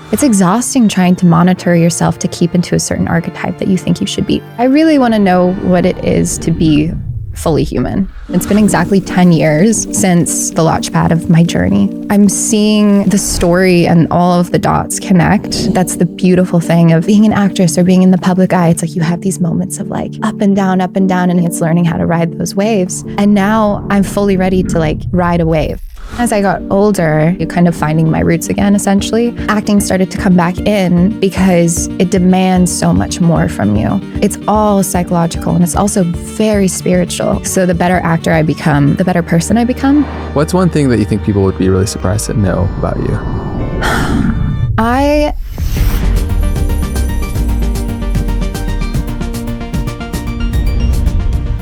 It's exhausting trying to monitor yourself to keep into a certain archetype that you think you should be. I really want to know what it is to be fully human. It's been exactly 10 years since the launchpad of my journey. I'm seeing the story and all of the dots connect. That's the beautiful thing of being an actress or being in the public eye. It's like you have these moments of like up and down, and it's learning how to ride those waves. And now I'm fully ready to like ride a wave. As I got older, you're kind of finding my roots again, essentially. Acting started to come back in because it demands so much more from you. It's all psychological and it's also very spiritual. So the better actor I become, the better person I become. What's one thing that you think people would be really surprised to know about you?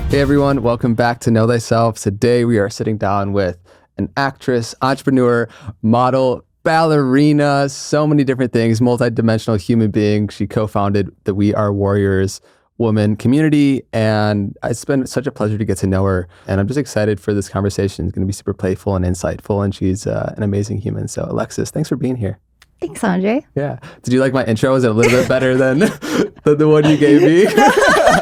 Hey everyone, welcome back to Know Thyself. Today we are sitting down with an actress, entrepreneur, model, ballerina, so many different things, multidimensional human being. She co-founded the We Are Warriors woman community, and it's been such a pleasure to get to know her. And I'm just excited for this conversation. It's going to be super playful and insightful, and she's an amazing human. So Alexis, thanks for being here. Thanks, Andre. Yeah. Did you like my intro? Was it a little bit better than the one you gave me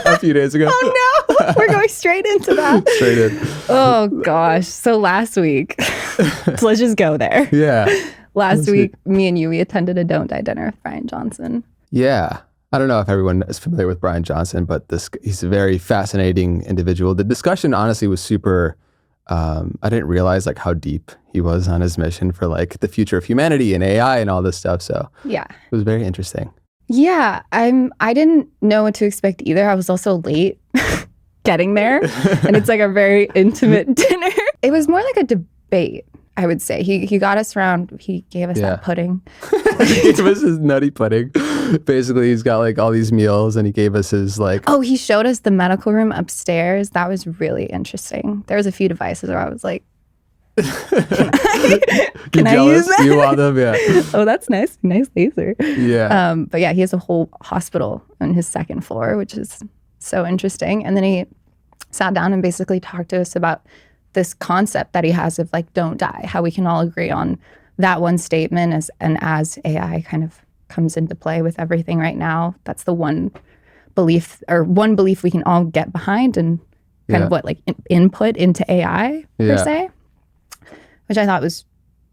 a few days ago? Oh no, we're going straight into that. Straight in. Oh gosh. So last week, so let's just go there. Yeah. Last week, me and you, we attended a Don't Die dinner with Bryan Johnson. Yeah. I don't know if everyone is familiar with Bryan Johnson, but he's a very fascinating individual. The discussion honestly was super, I didn't realize like how deep he was on his mission for like the future of humanity and AI and all this stuff. So yeah, it was very interesting. Yeah, I didn't know what to expect either. I was also late getting there, and it's like a very intimate dinner. It was more like a debate, I would say. He got us around. He gave us that pudding. He gave us his nutty pudding. Basically, he's got like all these meals, and he gave us his like. Oh, he showed us the medical room upstairs. That was really interesting. There was a few devices where I was like, Can I use that? You want them? Yeah. Oh, that's nice. Nice laser. Yeah. But yeah, he has a whole hospital on his second floor, which is so interesting. And then he sat down and basically talked to us about this concept that he has of like, don't die, how we can all agree on that one statement as AI kind of comes into play with everything right now. That's the one belief we can all get behind and kind of what like input into AI per se, which I thought was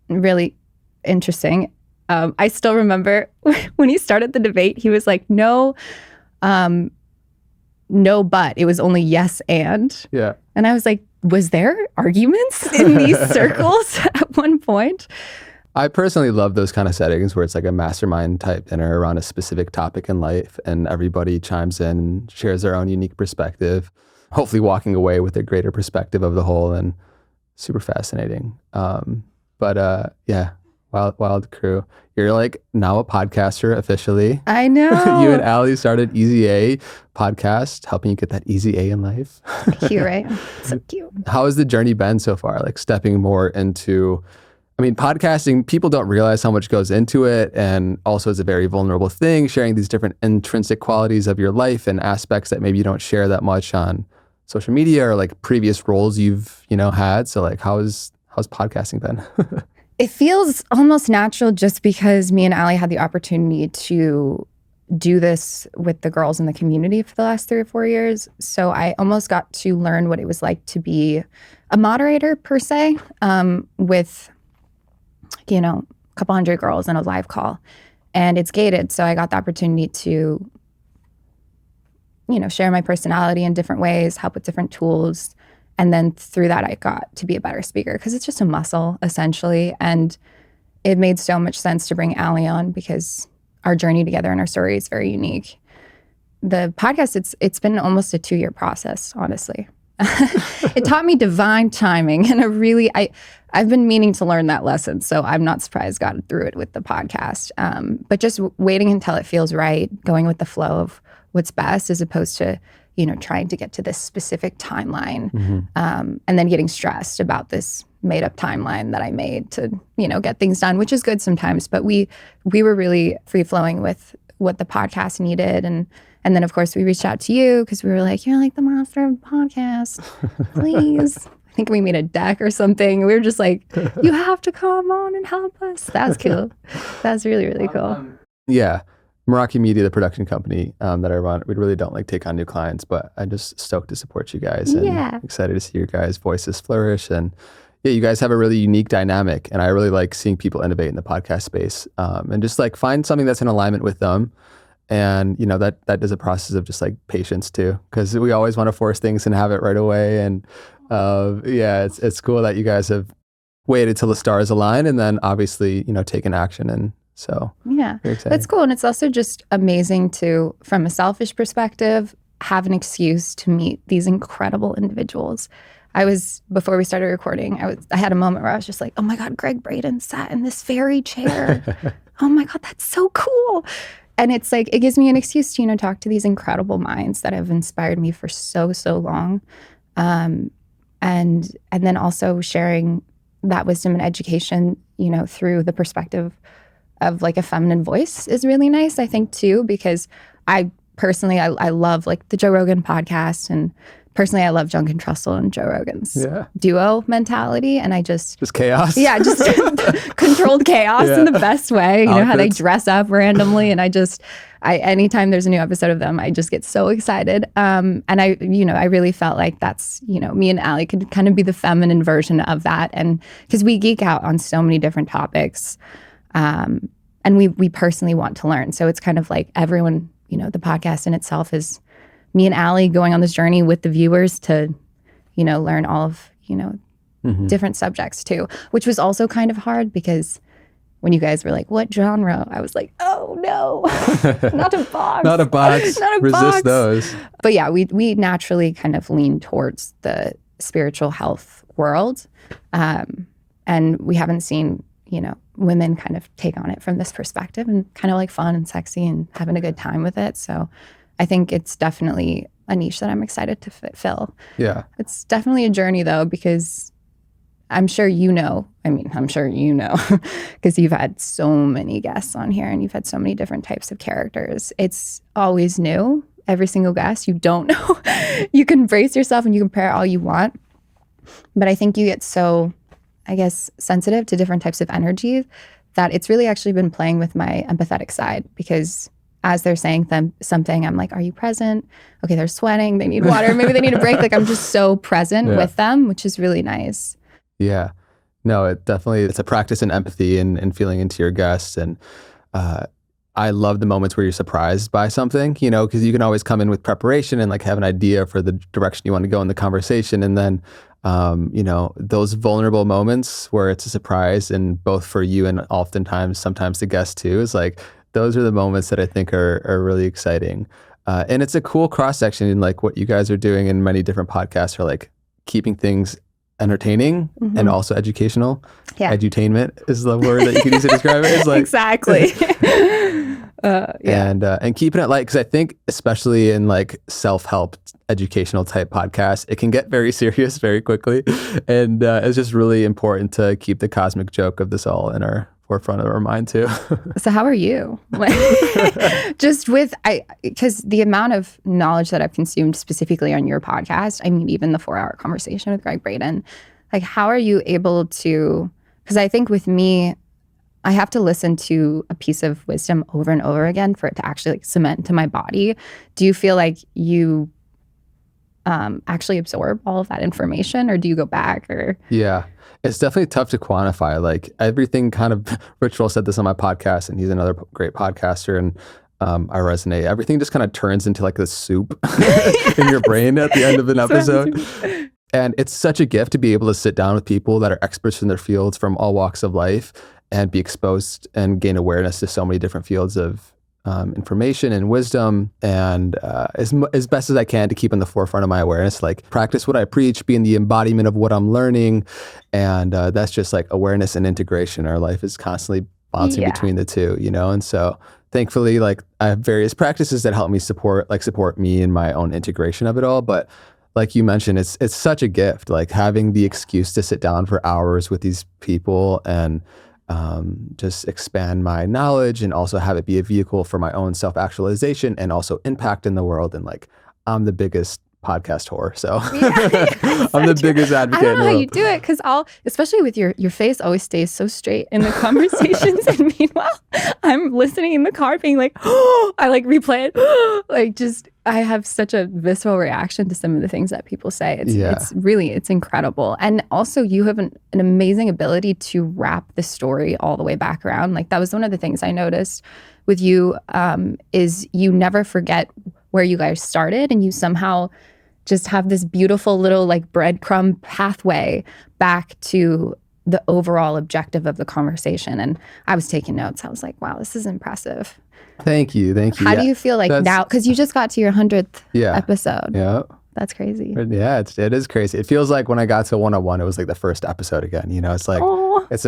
really interesting. I still remember when he started the debate, he was like, no, but. It was only yes and. Yeah. And I was like, was there arguments in these circles at one point? I personally love those kind of settings where it's like a mastermind type dinner around a specific topic in life and everybody chimes in and shares their own unique perspective, hopefully walking away with a greater perspective of the whole, and super fascinating. Wild crew. You're like now a podcaster officially. I know. You and Allie started Easy A podcast, helping you get that easy A in life. Cute, right? So cute. How has the journey been so far? Like stepping more into, I mean, podcasting, people don't realize how much goes into it. And also it's a very vulnerable thing, sharing these different intrinsic qualities of your life and aspects that maybe you don't share that much on social media or like previous roles you've, had. So like, how's podcasting been? It feels almost natural just because me and Allie had the opportunity to do this with the girls in the community for the last 3 or 4 years. So I almost got to learn what it was like to be a moderator per se, with, a couple hundred girls in a live call. And it's gated. So I got the opportunity to, share my personality in different ways, help with different tools. And then through that, I got to be a better speaker because it's just a muscle, essentially. And it made so much sense to bring Allie on because our journey together and our story is very unique. The podcast, it's been almost a 2-year process, honestly. It taught me divine timing and I've been meaning to learn that lesson. So I'm not surprised I got through it with the podcast. But just waiting until it feels right, going with the flow of what's best as opposed to trying to get to this specific timeline, and then getting stressed about this made up timeline that I made to, get things done, which is good sometimes. But we were really free flowing with what the podcast needed. And then of course we reached out to you because we were like, you're like the master of podcasts, please. I think we made a deck or something. We were just like, you have to come on and help us. That was cool. That was really, really cool. Yeah. Meraki Media, the production company that I run, we really don't like take on new clients, but I'm just stoked to support you guys and excited to see your guys' voices flourish. And yeah, you guys have a really unique dynamic, and I really like seeing people innovate in the podcast space and just like find something that's in alignment with them. And you know, that is a process of just like patience too, because we always want to force things and have it right away. And yeah, it's cool that you guys have waited till the stars align and then obviously, you know, taken action. And so yeah, that's cool. And it's also just amazing to, from a selfish perspective, have an excuse to meet these incredible individuals. Before we started recording, I had a moment where I was just like, oh my God, Greg Braden sat in this very chair. Oh my God, that's so cool. And it's like, it gives me an excuse to, you know, talk to these incredible minds that have inspired me for so, so long. And then also sharing that wisdom and education, you know, through the perspective of like a feminine voice is really nice, I think, too, because I personally, I love like the Joe Rogan podcast, and personally I love Duncan Trussell and Joe Rogan's duo mentality, and I just chaos. Yeah, just controlled chaos in the best way. You know, how they dress up randomly, and anytime there's a new episode of them, I just get so excited. And I really felt like that's, you know, me and Allie could kind of be the feminine version of that, and because we geek out on so many different topics. And we personally want to learn. So it's kind of like everyone, you know, the podcast in itself is me and Allie going on this journey with the viewers to, you know, learn all of, you know, different subjects too, which was also kind of hard because when you guys were like, what genre? I was like, oh no, not a box. Not a box. Not a Resist box. those. But yeah, we naturally kind of lean towards the spiritual health world. And we haven't seen, you know, women kind of take on it from this perspective and kind of like fun and sexy and having a good time with it. So I think it's definitely a niche that I'm excited to fill. Yeah. It's definitely a journey though, because I'm sure you know, because you've had so many guests on here and you've had so many different types of characters. It's always new. Every single guest, you don't know. You can brace yourself and you compare all you want. But I think you get so, I guess, sensitive to different types of energy that it's really actually been playing with my empathetic side, because as they're saying something, I'm like, are you present? Okay, they're sweating, they need water, maybe they need a break. Like I'm just so present with them, which is really nice. Yeah. No, it's a practice in empathy and feeling into your guests. And I love the moments where you're surprised by something, you know, because you can always come in with preparation and like have an idea for the direction you want to go in the conversation. And then, you know, those vulnerable moments where it's a surprise, and both for you and sometimes the guest too, is like, those are the moments that I think are really exciting. And it's a cool cross section in like what you guys are doing in many different podcasts are like keeping things entertaining and also educational. Yeah. Edutainment is the word that you can use to describe it. It's like, exactly. And keeping it light, because I think especially in like self-help educational type podcasts, it can get very serious very quickly. And it's just really important to keep the cosmic joke of this all in our forefront of our mind too. So how are you? Just because the amount of knowledge that I've consumed specifically on your podcast, I mean, even the 4-hour conversation with Greg Braden, like how are you able to, because I think with me, I have to listen to a piece of wisdom over and over again for it to actually like cement into my body. Do you feel like you actually absorb all of that information, or do you go back? Or yeah, it's definitely tough to quantify. Like everything kind of, Ritual said this on my podcast, and he's another great podcaster, and I resonate. Everything just kind of turns into like this soup in your brain at the end of an episode. And it's such a gift to be able to sit down with people that are experts in their fields from all walks of life and be exposed and gain awareness to so many different fields of information and wisdom, and as best as I can to keep in the forefront of my awareness, like practice what I preach, be in the embodiment of what I'm learning. And that's just like awareness and integration. Our life is constantly bouncing between the two, you know? And so thankfully, like I have various practices that help me support me in my own integration of it all. But like you mentioned, it's such a gift, like having the excuse to sit down for hours with these people and just expand my knowledge, and also have it be a vehicle for my own self-actualization and also impact in the world. And like, I'm the biggest podcast whore. So Yeah, I'm the biggest I advocate don't in know the how world. you do it because especially with your face always stays so straight in the conversations. And meanwhile, I'm listening in the car being like, oh, I like replay it. Like I have such a visceral reaction to some of the things that people say. It's incredible. And also you have an amazing ability to wrap the story all the way back around. Like that was one of the things I noticed with you is you never forget where you guys started, and you somehow just have this beautiful little like breadcrumb pathway back to the overall objective of the conversation. And I was taking notes. I was like, wow, this is impressive. Thank you. How do you feel like now? Because you just got to your 100th episode. Yeah. That's crazy. Yeah, it is crazy. It feels like when I got to 101, it was like the first episode again. You know, it's like, it's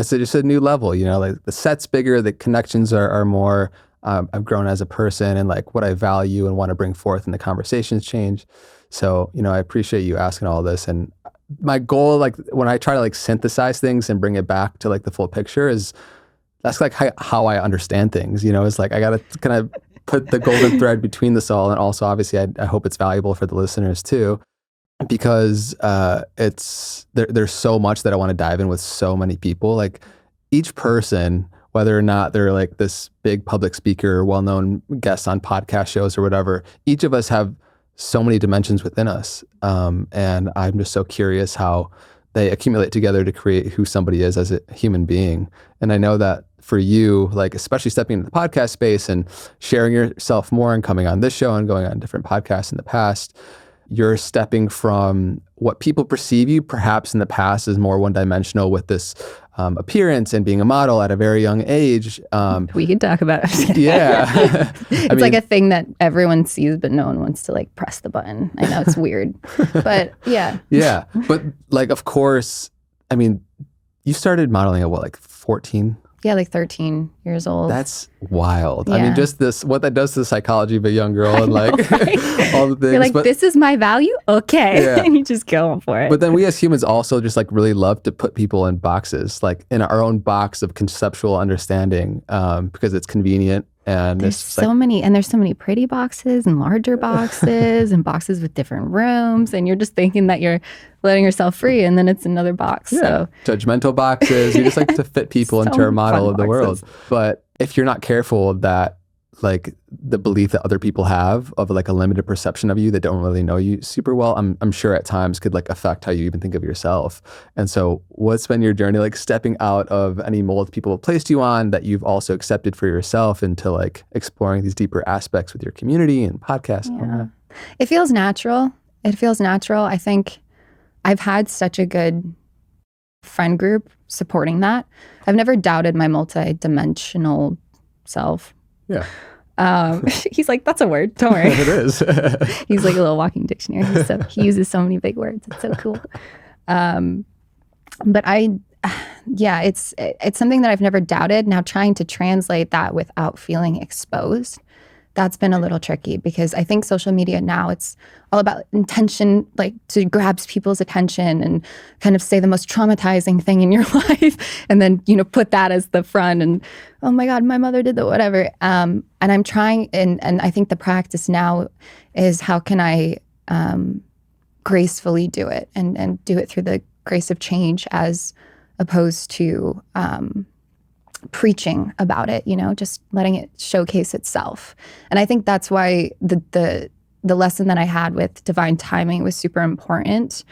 just a new level, you know, like the set's bigger, the connections are more. I've grown as a person, and like what I value and want to bring forth in the conversations change. So, you know, I appreciate you asking all this. And my goal, like when I try to like synthesize things and bring it back to like the full picture, is that's like how I understand things, you know, it's like I got to kind of put the golden thread between this all. And also obviously I hope it's valuable for the listeners too, because there's so much that I want to dive in with so many people. Like each person, whether or not they're like this big public speaker, well-known guests on podcast shows or whatever, each of us have so many dimensions within us. And I'm just so curious how they accumulate together to create who somebody is as a human being. And I know that for you, like especially stepping into the podcast space and sharing yourself more and coming on this show and going on different podcasts in the past, you're stepping from what people perceive you perhaps in the past as more one-dimensional with this appearance and being a model at a very young age. We could talk about it. Yeah. It's like a thing that everyone sees, but no one wants to like press the button. I know it's weird, but yeah. Yeah. But like, of course, I mean, you started modeling at what, like 14? Yeah, like 13 years old. That's wild. Yeah. I mean, just what that does to the psychology of a young girl and like all the things. You're like, this is my value? Okay. Yeah. And you just go for it. But then we as humans also just like really love to put people in boxes, like in our own box of conceptual understanding, because it's convenient. And there's so many pretty boxes and larger boxes and boxes with different rooms. And you're just thinking that you're letting yourself free, and then it's another box. Yeah. So judgmental boxes. You just like to fit people into a model of the world. But if you're not careful, that like the belief that other people have of like a limited perception of you that don't really know you super well, I'm sure at times could like affect how you even think of yourself. And so what's been your journey like stepping out of any mold people have placed you on that you've also accepted for yourself into like exploring these deeper aspects with your community and podcasts? Yeah. It feels natural. I think I've had such a good friend group supporting that. I've never doubted my multi-dimensional self. Yeah. He's like, that's a word. Don't worry. It is. He's like a little walking dictionary. He uses so many big words. It's so cool. But it's something that I've never doubted. Now trying to translate that without feeling exposed, that's been a little tricky, because I think social media now, it's all about intention, like to grab people's attention and kind of say the most traumatizing thing in your life, and then, you know, put that as the front and, oh my God, my mother did the whatever. And I'm trying, and I think the practice now is how can I gracefully do it and do it through the grace of change as opposed to preaching about it, you know, just letting it showcase itself. And I think that's why the lesson that I had with divine timing was super important,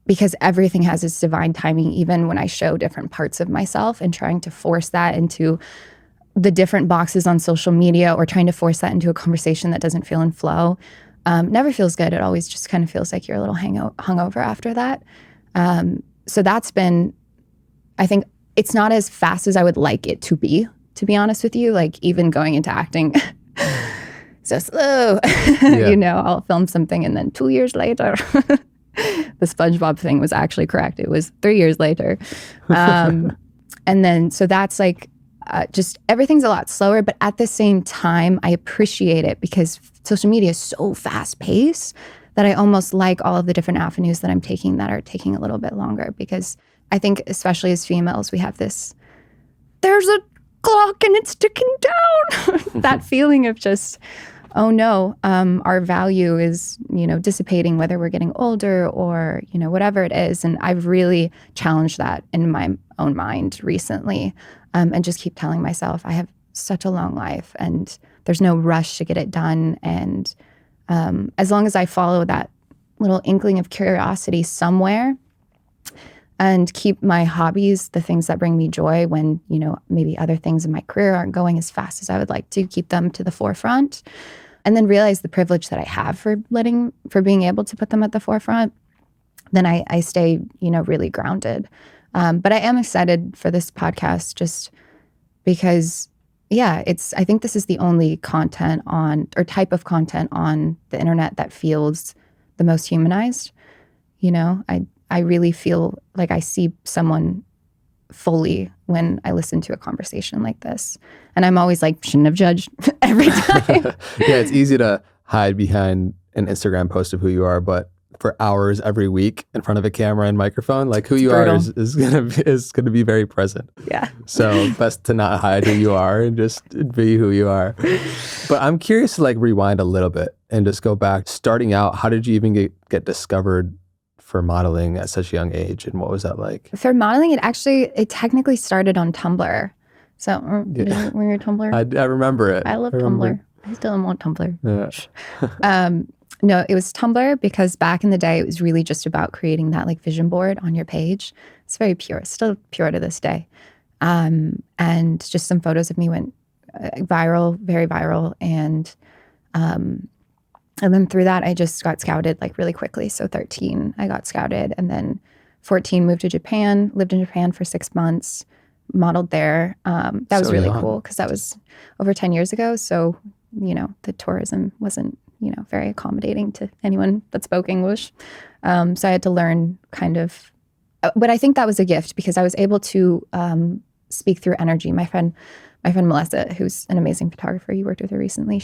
because everything has its divine timing, even when I show different parts of myself, and trying to force that into the different boxes on social media or trying to force that into a conversation that doesn't feel in flow never feels good. It always just kind of feels like you're a little hungover after that. So that's been, I think, it's not as fast as I would like it to be honest with you. Like even going into acting, so slow. Yeah. You know, I'll film something and then 2 years later, the SpongeBob thing was actually correct. It was 3 years later. And then, so that's like, just everything's a lot slower, but at the same time, I appreciate it because social media is so fast paced that I almost like all of the different avenues that I'm taking that are taking a little bit longer, because I think especially as females, we have this, there's a clock and it's ticking down, that feeling of just, oh no, our value is, dissipating, whether we're getting older or, whatever it is. And I've really challenged that in my own mind recently, and just keep telling myself I have such a long life and there's no rush to get it done. And as long as I follow that little inkling of curiosity somewhere and keep my hobbies, the things that bring me joy when, maybe other things in my career aren't going as fast as I would like to, keep them to the forefront. And then realize the privilege that I have for being able to put them at the forefront, then I stay, really grounded. But I am excited for this podcast just because, I think this is the only content type of content on the internet that feels the most humanized. I really feel like I see someone fully when I listen to a conversation like this. And I'm always like, shouldn't have judged every time. Yeah, it's easy to hide behind an Instagram post of who you are, but for hours every week in front of a camera and microphone, like who you are is gonna be very present. Yeah. So best to not hide who you are and just be who you are. But I'm curious to like rewind a little bit and just go back. Starting out, how did you even get discovered for modeling at such a young age, and what was that like? For modeling, it technically started on Tumblr. So, were you a Tumblr? I remember it. I love Tumblr. I still am on Tumblr. Yeah. No, it was Tumblr because back in the day, it was really just about creating that like vision board on your page. It's very pure, still pure to this day. And just some photos of me went viral, very viral, and then through that, I just got scouted like really quickly. So 13, I got scouted. And then 14, moved to Japan, lived in Japan for 6 months, modeled there. That was really cool because that was over 10 years ago. So, the tourism wasn't, very accommodating to anyone that spoke English. So I had to learn kind of, but I think that was a gift because I was able to speak through energy. My friend Melissa, who's an amazing photographer, you worked with her recently,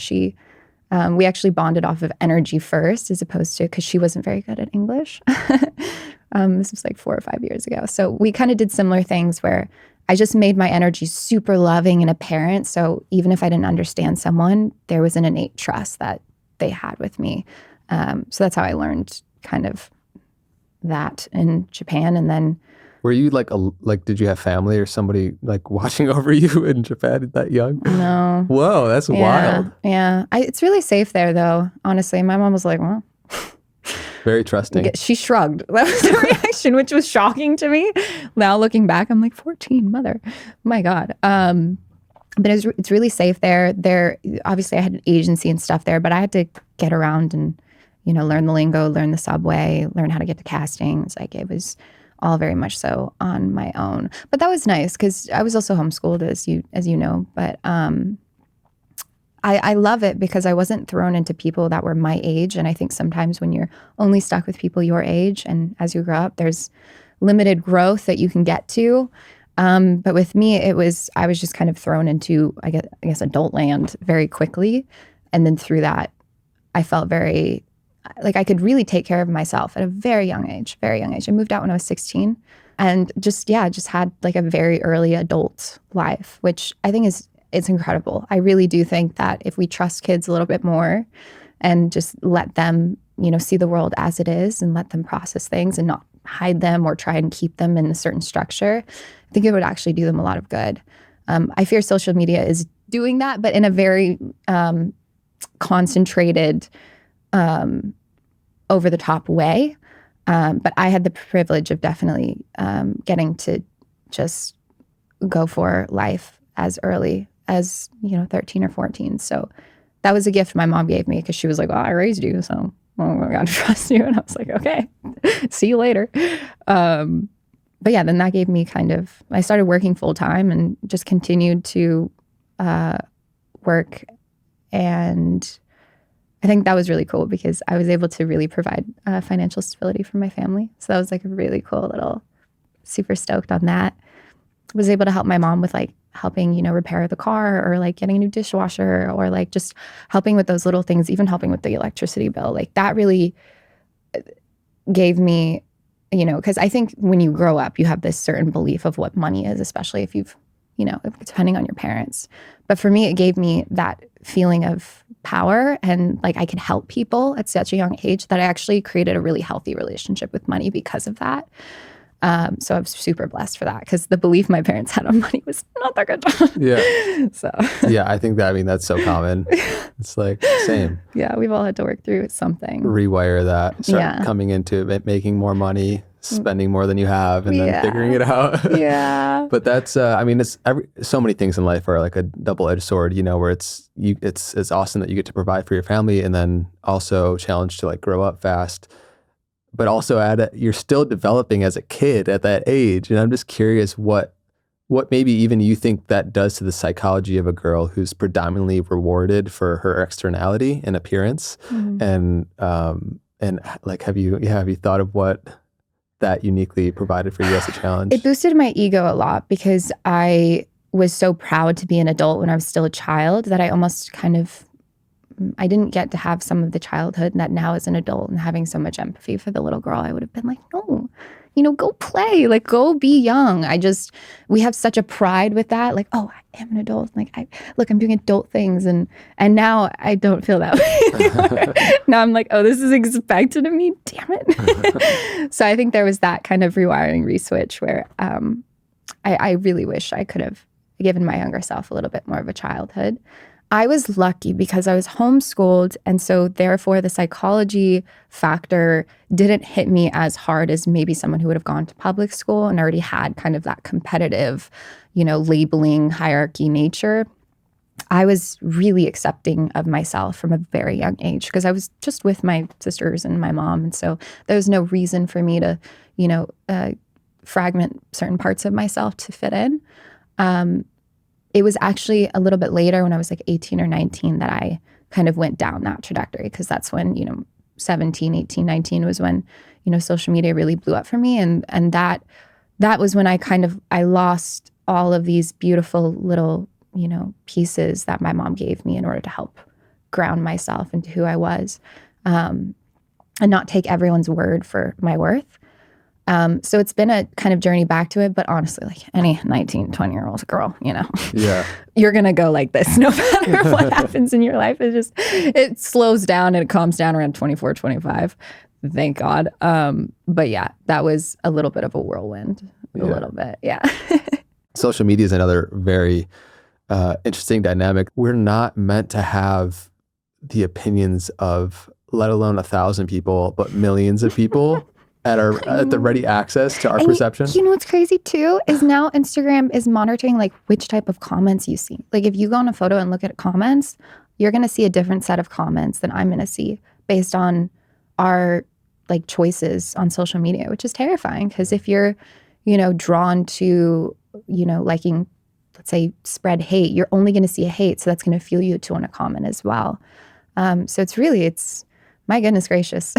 we actually bonded off of energy first as opposed to, because she wasn't very good at English. This was like 4 or 5 years ago. So we kind of did similar things where I just made my energy super loving and apparent. So even if I didn't understand someone, there was an innate trust that they had with me. So that's how I learned kind of that in Japan. And then were you like did you have family or somebody like watching over you in Japan that young? No. Whoa, that's wild. Yeah. It's really safe there though. Honestly, my mom was like, well, very trusting. She shrugged. That was the reaction, which was shocking to me. Now looking back, I'm like, 14, mother. My God. But it's really safe there. There, obviously I had an agency and stuff there, but I had to get around and, learn the lingo, learn the subway, learn how to get to castings. Like it was all very much so on my own. But that was nice because I was also homeschooled, as you know. But I love it because I wasn't thrown into people that were my age. And I think sometimes when you're only stuck with people your age and as you grow up, there's limited growth that you can get to. But with me, I was just kind of thrown into, I guess, adult land very quickly. And then through that, I felt very, like I could really take care of myself at a very young age. I moved out when I was 16 and just had like a very early adult life, which I think it's incredible. I really do think that if we trust kids a little bit more and just let them, see the world as it is and let them process things and not hide them or try and keep them in a certain structure, I think it would actually do them a lot of good. I fear social media is doing that, but in a very concentrated, over the top way. But I had the privilege of definitely getting to just go for life as early as, 13 or 14. So that was a gift my mom gave me because she was like, well, I raised you, so I got to trust you. And I was like, okay, see you later. But yeah, then that gave me I started working full time and just continued to work. And I think that was really cool because I was able to really provide financial stability for my family. So that was like a really cool little, super stoked on that. Was able to help my mom with like helping, repair the car or like getting a new dishwasher or like just helping with those little things, even helping with the electricity bill. Like that really gave me, because I think when you grow up, you have this certain belief of what money is, especially if you've, depending on your parents. But for me, it gave me that feeling of power and like I could help people at such a young age that I actually created a really healthy relationship with money because of that. So I was super blessed for that because the belief my parents had on money was not that good. Yeah. So Yeah, I think that, I mean, that's so common. It's like same. yeah, we've all had to work through something. Rewire that, start Yeah. coming into it, making more money, spending more than you have, and then figuring it out. Yeah. But that's, I mean, it's so many things in life are like a double-edged sword, you know, where it's awesome that you get to provide for your family and then also challenged to like grow up fast. But also you're still developing as a kid at that age. And I'm just curious what maybe even you think that does to the psychology of a girl who's predominantly rewarded for her externality and appearance. And like, have you thought of what that uniquely provided for you as a challenge? It boosted my ego a lot because I was so proud to be an adult when I was still a child that I almost I didn't get to have some of the childhood that now as an adult, and having so much empathy for the little girl, I would have been like, no, go play, like go be young. We have such a pride with that. Like, oh, I am an adult. Like, I'm doing adult things. And now I don't feel that way. Now I'm like, oh, this is expected of me. Damn it. So I think there was that kind of rewiring re-switch where I really wish I could have given my younger self a little bit more of a childhood. I was lucky because I was homeschooled, and so therefore the psychology factor didn't hit me as hard as maybe someone who would have gone to public school and already had kind of that competitive, labeling hierarchy nature. I was really accepting of myself from a very young age because I was just with my sisters and my mom, and so there was no reason for me to, fragment certain parts of myself to fit in. It was actually a little bit later when I was like 18 or 19 that I kind of went down that trajectory because that's when, 17, 18, 19 was when, social media really blew up for me. And that was when I lost all of these beautiful little, pieces that my mom gave me in order to help ground myself into who I was and not take everyone's word for my worth. So it's been a kind of journey back to it, but honestly, like any 19, 20-year-old girl, Yeah, you're going to go like this no matter what happens in your life. It slows down and it calms down around 24, 25. Thank God. But yeah, that was a little bit of a whirlwind, a little bit. Yeah. Social media is another very interesting dynamic. We're not meant to have the opinions of, let alone 1,000 people, but millions of people at the ready access to our perception. What's crazy too is now Instagram is monitoring like which type of comments you see. Like if you go on a photo and look at comments, you're going to see a different set of comments than I'm going to see based on our like choices on social media, which is terrifying because if you're, drawn to, liking, let's say, spread hate, you're only going to see a hate. So that's going to fuel you to want to comment as well. So it's my goodness gracious.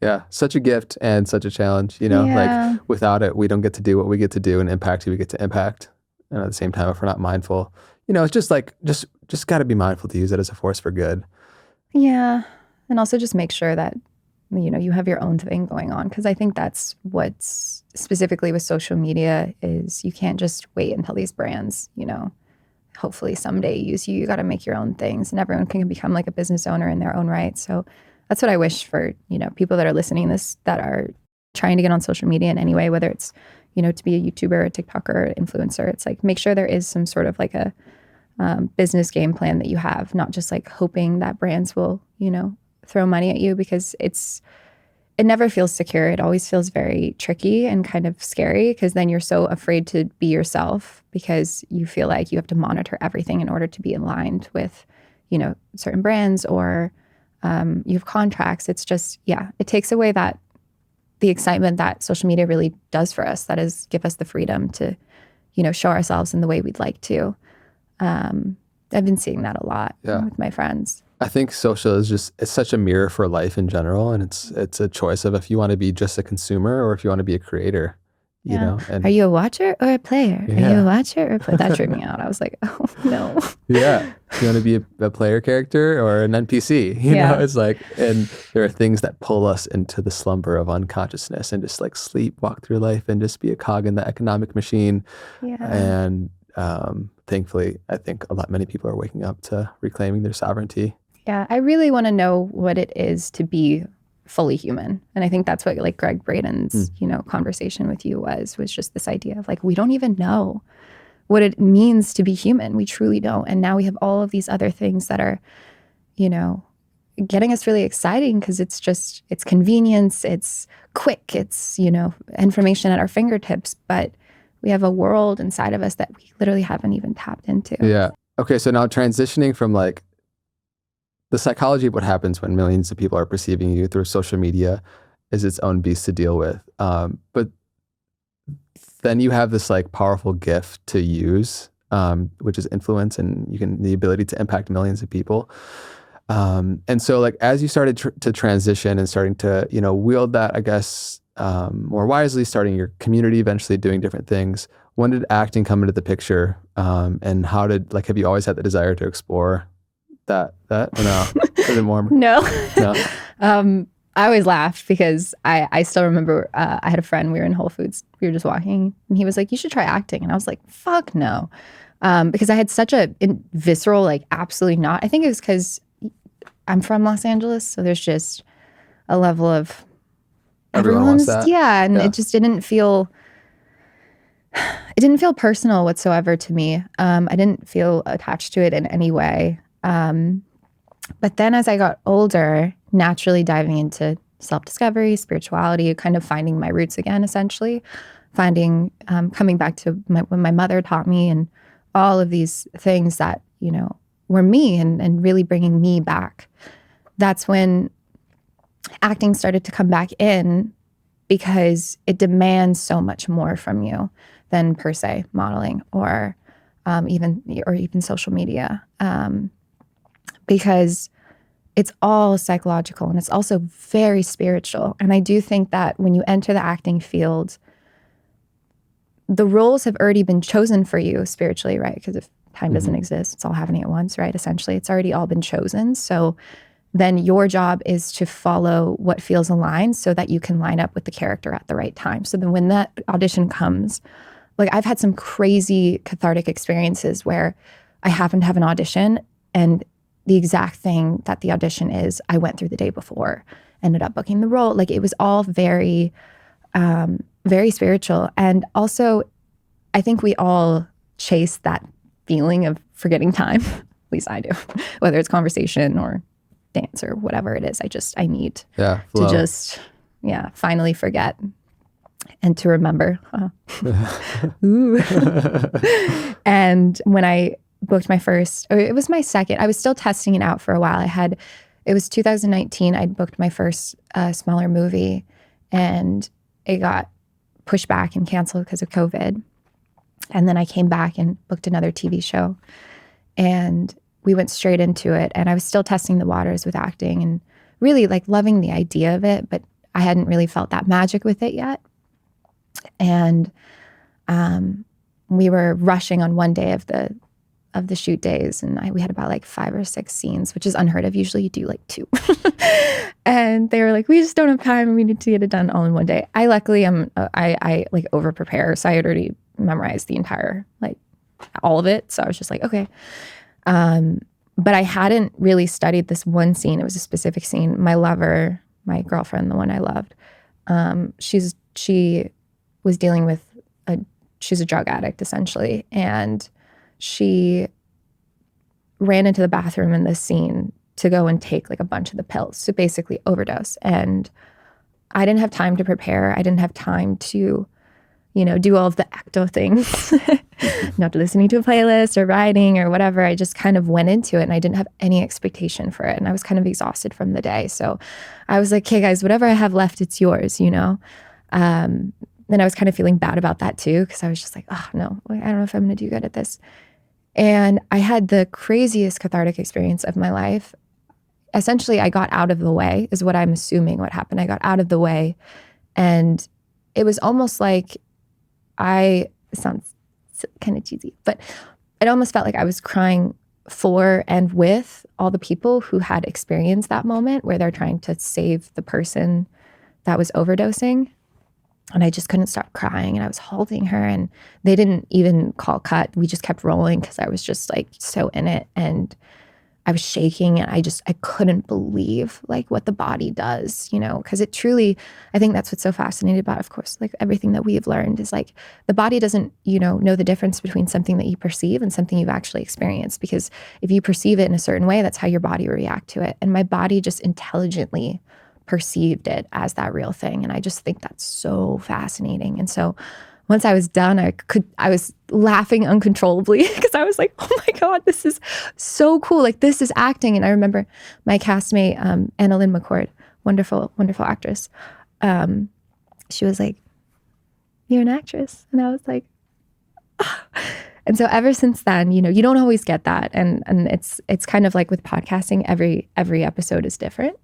Yeah, such a gift and such a challenge, like without it, we don't get to do what we get to do and impact who we get to impact. And at the same time, if we're not mindful, it's just like, just got to be mindful to use it as a force for good. Yeah. And also just make sure that, you have your own thing going on. Cause I think that's what's specifically with social media is you can't just wait until these brands, hopefully someday use you. You got to make your own things and everyone can become like a business owner in their own right. So that's what I wish for, people that are listening to this that are trying to get on social media in any way, whether it's, to be a YouTuber, a TikToker, or influencer. It's like, make sure there is some sort of like a business game plan that you have, not just like hoping that brands will, throw money at you because it never feels secure. It always feels very tricky and kind of scary because then you're so afraid to be yourself because you feel like you have to monitor everything in order to be aligned with, certain brands or you have contracts. It's just, it takes away the excitement that social media really does for us. That is give us the freedom to, show ourselves in the way we'd like to. I've been seeing that a lot with my friends. I think social is it's such a mirror for life in general. And it's a choice of if you want to be just a consumer or if you want to be a creator. And are you a watcher or a player? Are you a watcher or a player? That tripped me out. I was like, oh no. Yeah. You want to be a player character or an NPC? You know, it's like, and there are things that pull us into the slumber of unconsciousness and just like walk through life and just be a cog in the economic machine. Yeah. And thankfully, I think many people are waking up to reclaiming their sovereignty. Yeah, I really want to know what it is to be fully human. And I think that's what like Greg Braden's, conversation with you was just this idea of like, we don't even know what it means to be human. We truly don't. And now we have all of these other things that are, getting us really exciting because it's convenience, it's quick, it's, information at our fingertips. But we have a world inside of us that we literally haven't even tapped into. Yeah. Okay. So now transitioning from like the psychology of what happens when millions of people are perceiving you through social media is its own beast to deal with. But then you have this like powerful gift to use, which is influence, and the ability to impact millions of people. And so like, as you started to transition and starting to, wield that, I guess, more wisely, starting your community, eventually doing different things, when did acting come into the picture? And how have you always had the desire to explore that or no? Is it more? No. No. I always laughed because I still remember I had a friend, we were in Whole Foods, we were just walking, and he was like, you should try acting. And I was like, fuck no. Because I had such a visceral, like, absolutely not. I think it was because I'm from Los Angeles, so there's just a level of Everyone wants that. Yeah, and it just didn't feel personal whatsoever to me. I didn't feel attached to it in any way. But then as I got older, naturally diving into self-discovery, spirituality, kind of finding my roots again, essentially, coming back to when my mother taught me and all of these things that, were me and really bringing me back. That's when acting started to come back in because it demands so much more from you than per se modeling or even social media. Because it's all psychological and it's also very spiritual. And I do think that when you enter the acting field, the roles have already been chosen for you spiritually, right? Because if time doesn't exist, it's all happening at once, right? Essentially, it's already all been chosen. So then your job is to follow what feels aligned so that you can line up with the character at the right time. So then when that audition comes, like I've had some crazy cathartic experiences where I happen to have an audition and the exact thing that the audition is, I went through the day before, ended up booking the role. Like it was all very, very spiritual. And also, I think we all chase that feeling of forgetting time. At least I do, whether it's conversation or dance or whatever it is. I need to just, finally forget and to remember. Ooh. And when I booked my first, or it was my second, I was still testing it out for a while. It was 2019, I'd booked my first smaller movie and it got pushed back and canceled because of COVID. And then I came back and booked another TV show and we went straight into it. And I was still testing the waters with acting and really like loving the idea of it, but I hadn't really felt that magic with it yet. And we were rushing on one day of the shoot days, and we had about like 5 or 6 scenes, which is unheard of. Usually you do like 2. And they were like, we just don't have time. We need to get it done all in one day. I luckily I like over prepare. So I had already memorized the entire, like all of it. So I was just like, okay. But I hadn't really studied this one scene. It was a specific scene. My lover, my girlfriend, the one I loved, she was dealing with she's a drug addict essentially. And she ran into the bathroom in this scene to go and take like a bunch of the pills. So basically overdose. And I didn't have time to prepare. I didn't have time to, do all of the acto things, not listening to a playlist or writing or whatever. I just kind of went into it and I didn't have any expectation for it. And I was kind of exhausted from the day. So I was like, okay, guys, whatever I have left, it's yours, And I was kind of feeling bad about that too, because I was just like, oh no, I don't know if I'm going to do good at this. And I had the craziest cathartic experience of my life. Essentially, I got out of the way, is what I'm assuming what happened. I got out of the way. And it was almost like it sounds kind of cheesy, but it almost felt like I was crying for and with all the people who had experienced that moment where they're trying to save the person that was overdosing. And I just couldn't stop crying, and I was holding her, and they didn't even call cut. We just kept rolling because I was just like so in it, and I was shaking, and I couldn't believe like what the body does, because it truly, I think that's what's so fascinating about, of course, like everything that we've learned is like the body doesn't, know the difference between something that you perceive and something you've actually experienced. Because if you perceive it in a certain way, that's how your body will react to it. And my body just intelligently perceived it as that real thing. And I just think that's so fascinating. And so once I was done, I was laughing uncontrollably because I was like, oh my God, this is so cool. Like, this is acting. And I remember my castmate, Anna Lynn McCord, wonderful, wonderful actress. She was like, you're an actress. And I was like, oh. And so ever since then, you don't always get that. And it's kind of like with podcasting, every episode is different.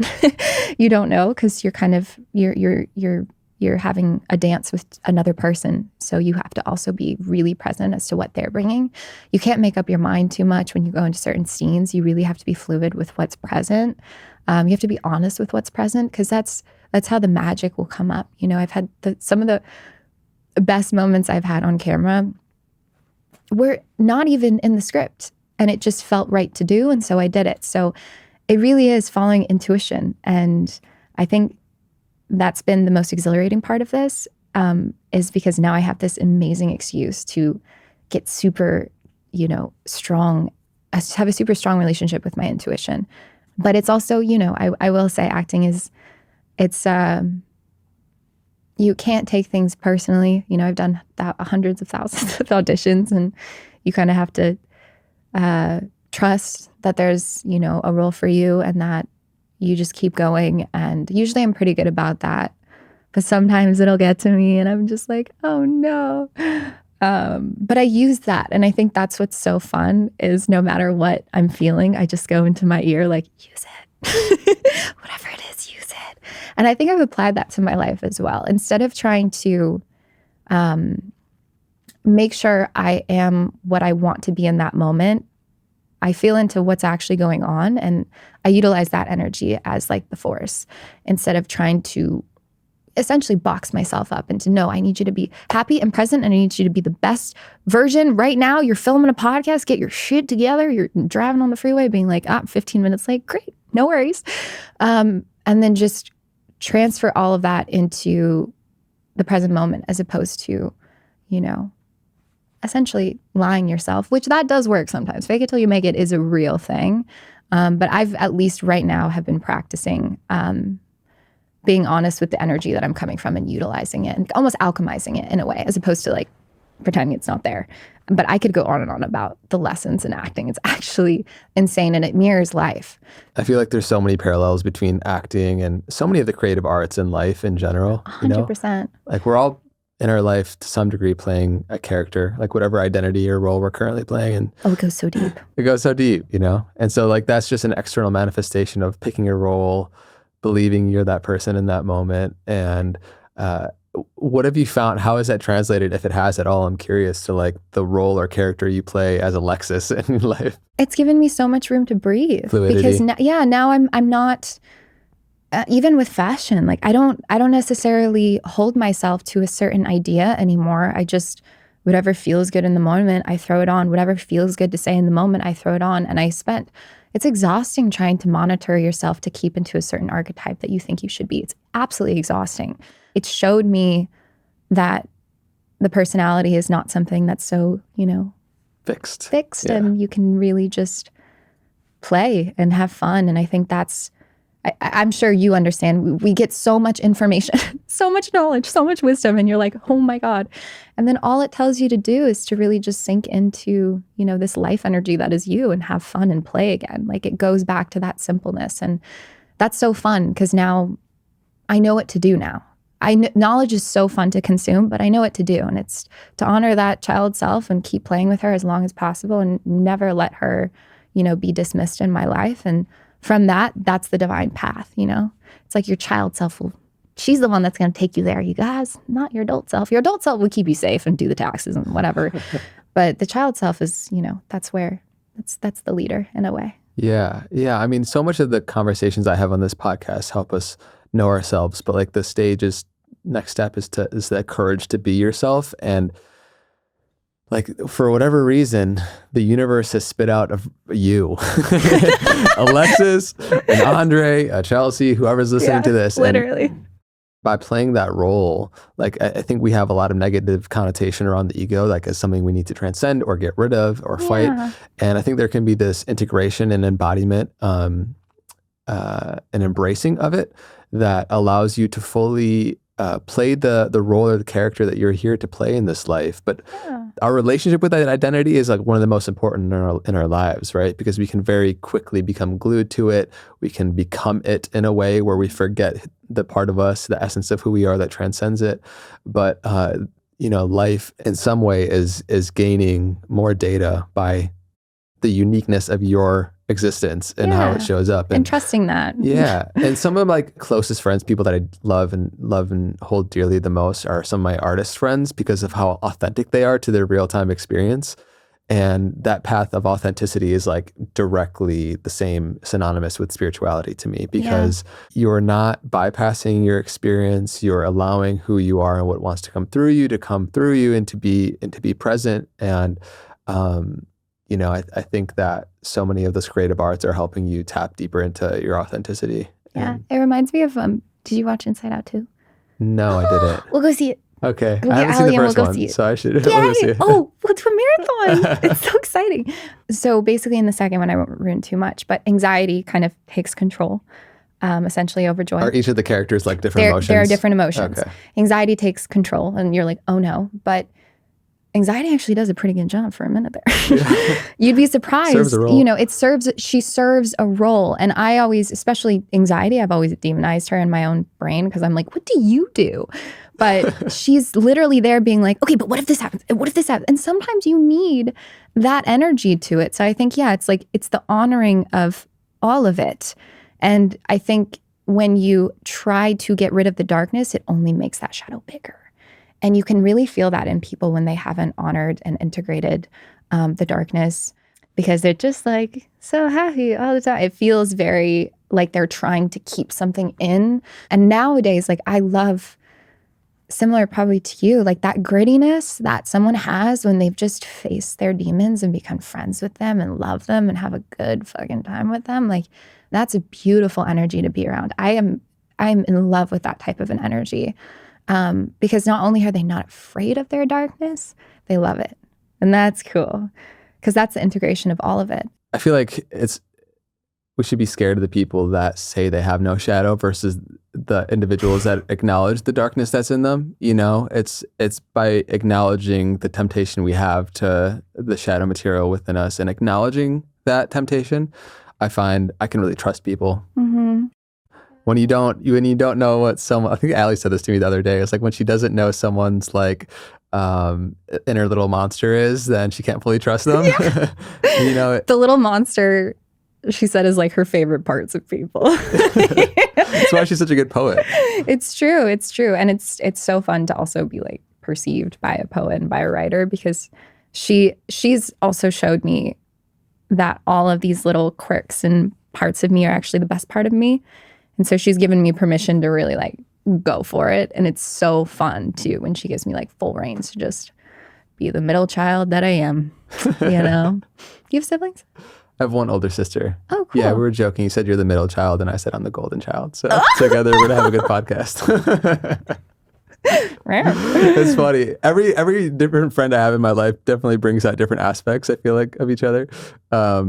You don't know, because you're kind of, you're having a dance with another person. So you have to also be really present as to what they're bringing. You can't make up your mind too much when you go into certain scenes. You really have to be fluid with what's present. You have to be honest with what's present, because that's how the magic will come up. I've had some of the best moments I've had on camera were not even in the script, and it just felt right to do. And so I did it. So it really is following intuition. And I think that's been the most exhilarating part of this, is because now I have this amazing excuse to get super, strong, have a super strong relationship with my intuition. But it's also, I will say acting you can't take things personally. I've done hundreds of thousands of auditions, and you kind of have to trust that there's, a role for you, and that you just keep going. And usually I'm pretty good about that, but sometimes it'll get to me and I'm just like, oh no. But I use that. And I think that's what's so fun, is no matter what I'm feeling, I just go into my ear, like, use it. Whatever it is, use it. And I think I've applied that to my life as well. Instead of trying to make sure I am what I want to be in that moment, I feel into what's actually going on, and I utilize that energy as like the force, instead of trying to essentially box myself up into, no, I need you to be happy and present, and I need you to be the best version right now. You're filming a podcast, get your shit together. You're driving on the freeway being like, 15 minutes late. Great, no worries. And then just transfer all of that into the present moment, as opposed to, essentially lying yourself, which that does work sometimes. Fake it till you make it is a real thing. But I've, at least right now, have been practicing being honest with the energy that I'm coming from and utilizing it and almost alchemizing it in a way, as opposed to like pretending it's not there. But I could go on and on about the lessons in acting. It's actually insane, and it mirrors life. I feel like there's so many parallels between acting and so many of the creative arts in life in general. 100%. Like, we're all in our life to some degree playing a character, like whatever identity or role we're currently playing. And it goes so deep. It goes so deep, And so like that's just an external manifestation of picking a role, believing you're that person in that moment. And what have you found? How has that translated, if it has at all? I'm curious to like the role or character you play as Alexis in life. It's given me so much room to breathe. Fluidity. Because now I'm not. Even with fashion, like I don't necessarily hold myself to a certain idea anymore. I just, whatever feels good in the moment, I throw it on. Whatever feels good to say in the moment, I throw it on. And it's exhausting trying to monitor yourself to keep into a certain archetype that you think you should be. It's absolutely exhausting. It showed me that the personality is not something that's so, fixed. Yeah. And you can really just play and have fun. And I think I'm sure you understand. We get so much information, so much knowledge, so much wisdom, and you're like, oh my God. And then all it tells you to do is to really just sink into, this life energy that is you, and have fun and play again. Like, it goes back to that simpleness. And that's so fun, because now I know what to do now. Knowledge is so fun to consume, but I know what to do. And it's to honor that child self and keep playing with her as long as possible, and never let her, be dismissed in my life. And from that's the divine path, It's like your child self she's the one that's going to take you there, you guys, not your adult self. Your adult self will keep you safe and do the taxes and whatever. But the child self is, that's the leader in a way. Yeah. Yeah. I mean, so much of the conversations I have on this podcast help us know ourselves, but like the stage is next step is that courage to be yourself. And like, for whatever reason, the universe has spit out of you, Alexis and Andre, Chelsea, whoever's listening to this. Literally. And by playing that role, like, I think we have a lot of negative connotation around the ego, like as something we need to transcend or get rid of or fight. And I think there can be this integration and embodiment, an embracing of it that allows you to fully play the role or the character that you're here to play in this life. But our relationship with that identity is like one of the most important in our lives, right? Because we can very quickly become glued to it. We can become it in a way where we forget the part of us, the essence of who we are that transcends it. But life in some way is gaining more data by the uniqueness of your existence and how it shows up, and trusting that. And some of my closest friends, people that I love and hold dearly the most, are some of my artist friends, because of how authentic they are to their real-time experience. And that path of authenticity is like directly the same, synonymous with spirituality to me, because you're not bypassing your experience. You're allowing who you are and what wants to come through you and to be present. And I think that so many of those creative arts are helping you tap deeper into your authenticity. Yeah. It reminds me of, did you watch Inside Out too? No, I didn't. We'll go see it. Okay. I haven't seen the first one, so I should we'll go see it. Oh, let's do a marathon. It's so exciting. So basically in the second one, I won't ruin too much, but anxiety kind of takes control, essentially, over joy. Are each of the characters like different emotions? There are different emotions. Okay. Anxiety takes control and you're like, oh no. But anxiety actually does a pretty good job for a minute there. You'd be surprised. Serves a role. She serves a role. And I always, especially anxiety, I've always demonized her in my own brain, because I'm like, what do you do? But she's literally there being like, okay, but what if this happens? What if this happens? And sometimes you need that energy to it. So I think, it's like, it's the honoring of all of it. And I think when you try to get rid of the darkness, it only makes that shadow bigger. And you can really feel that in people when they haven't honored and integrated the darkness, because they're just like so happy all the time. It feels very like they're trying to keep something in. And nowadays, like, I love, similar probably to you, like that grittiness that someone has when they've just faced their demons and become friends with them and love them and have a good fucking time with them. Like, that's a beautiful energy to be around. I'm in love with that type of an energy. Because not only are they not afraid of their darkness, they love it. And that's cool, because that's the integration of all of it. I feel like we should be scared of the people that say they have no shadow versus the individuals that acknowledge the darkness that's in them. It's by acknowledging the temptation we have to the shadow material within us and acknowledging that temptation, I find I can really trust people. Mm-hmm. When you don't know what someone, I think Allie said this to me the other day, it's like when she doesn't know someone's like inner little monster is, then she can't fully trust them. The little monster, she said, is like her favorite parts of people. That's why she's such a good poet. It's true. And it's so fun to also be like perceived by a poet and by a writer, because she's also showed me that all of these little quirks and parts of me are actually the best part of me. And so she's given me permission to really like go for it. And it's so fun too when she gives me like full reins to just be the middle child that I am. Do you have siblings? I have one older sister. Oh, cool. Yeah, we were joking. You said you're the middle child, and I said I'm the golden child. So together we're gonna have a good podcast. It's funny. Every different friend I have in my life definitely brings out different aspects, I feel like, of each other. I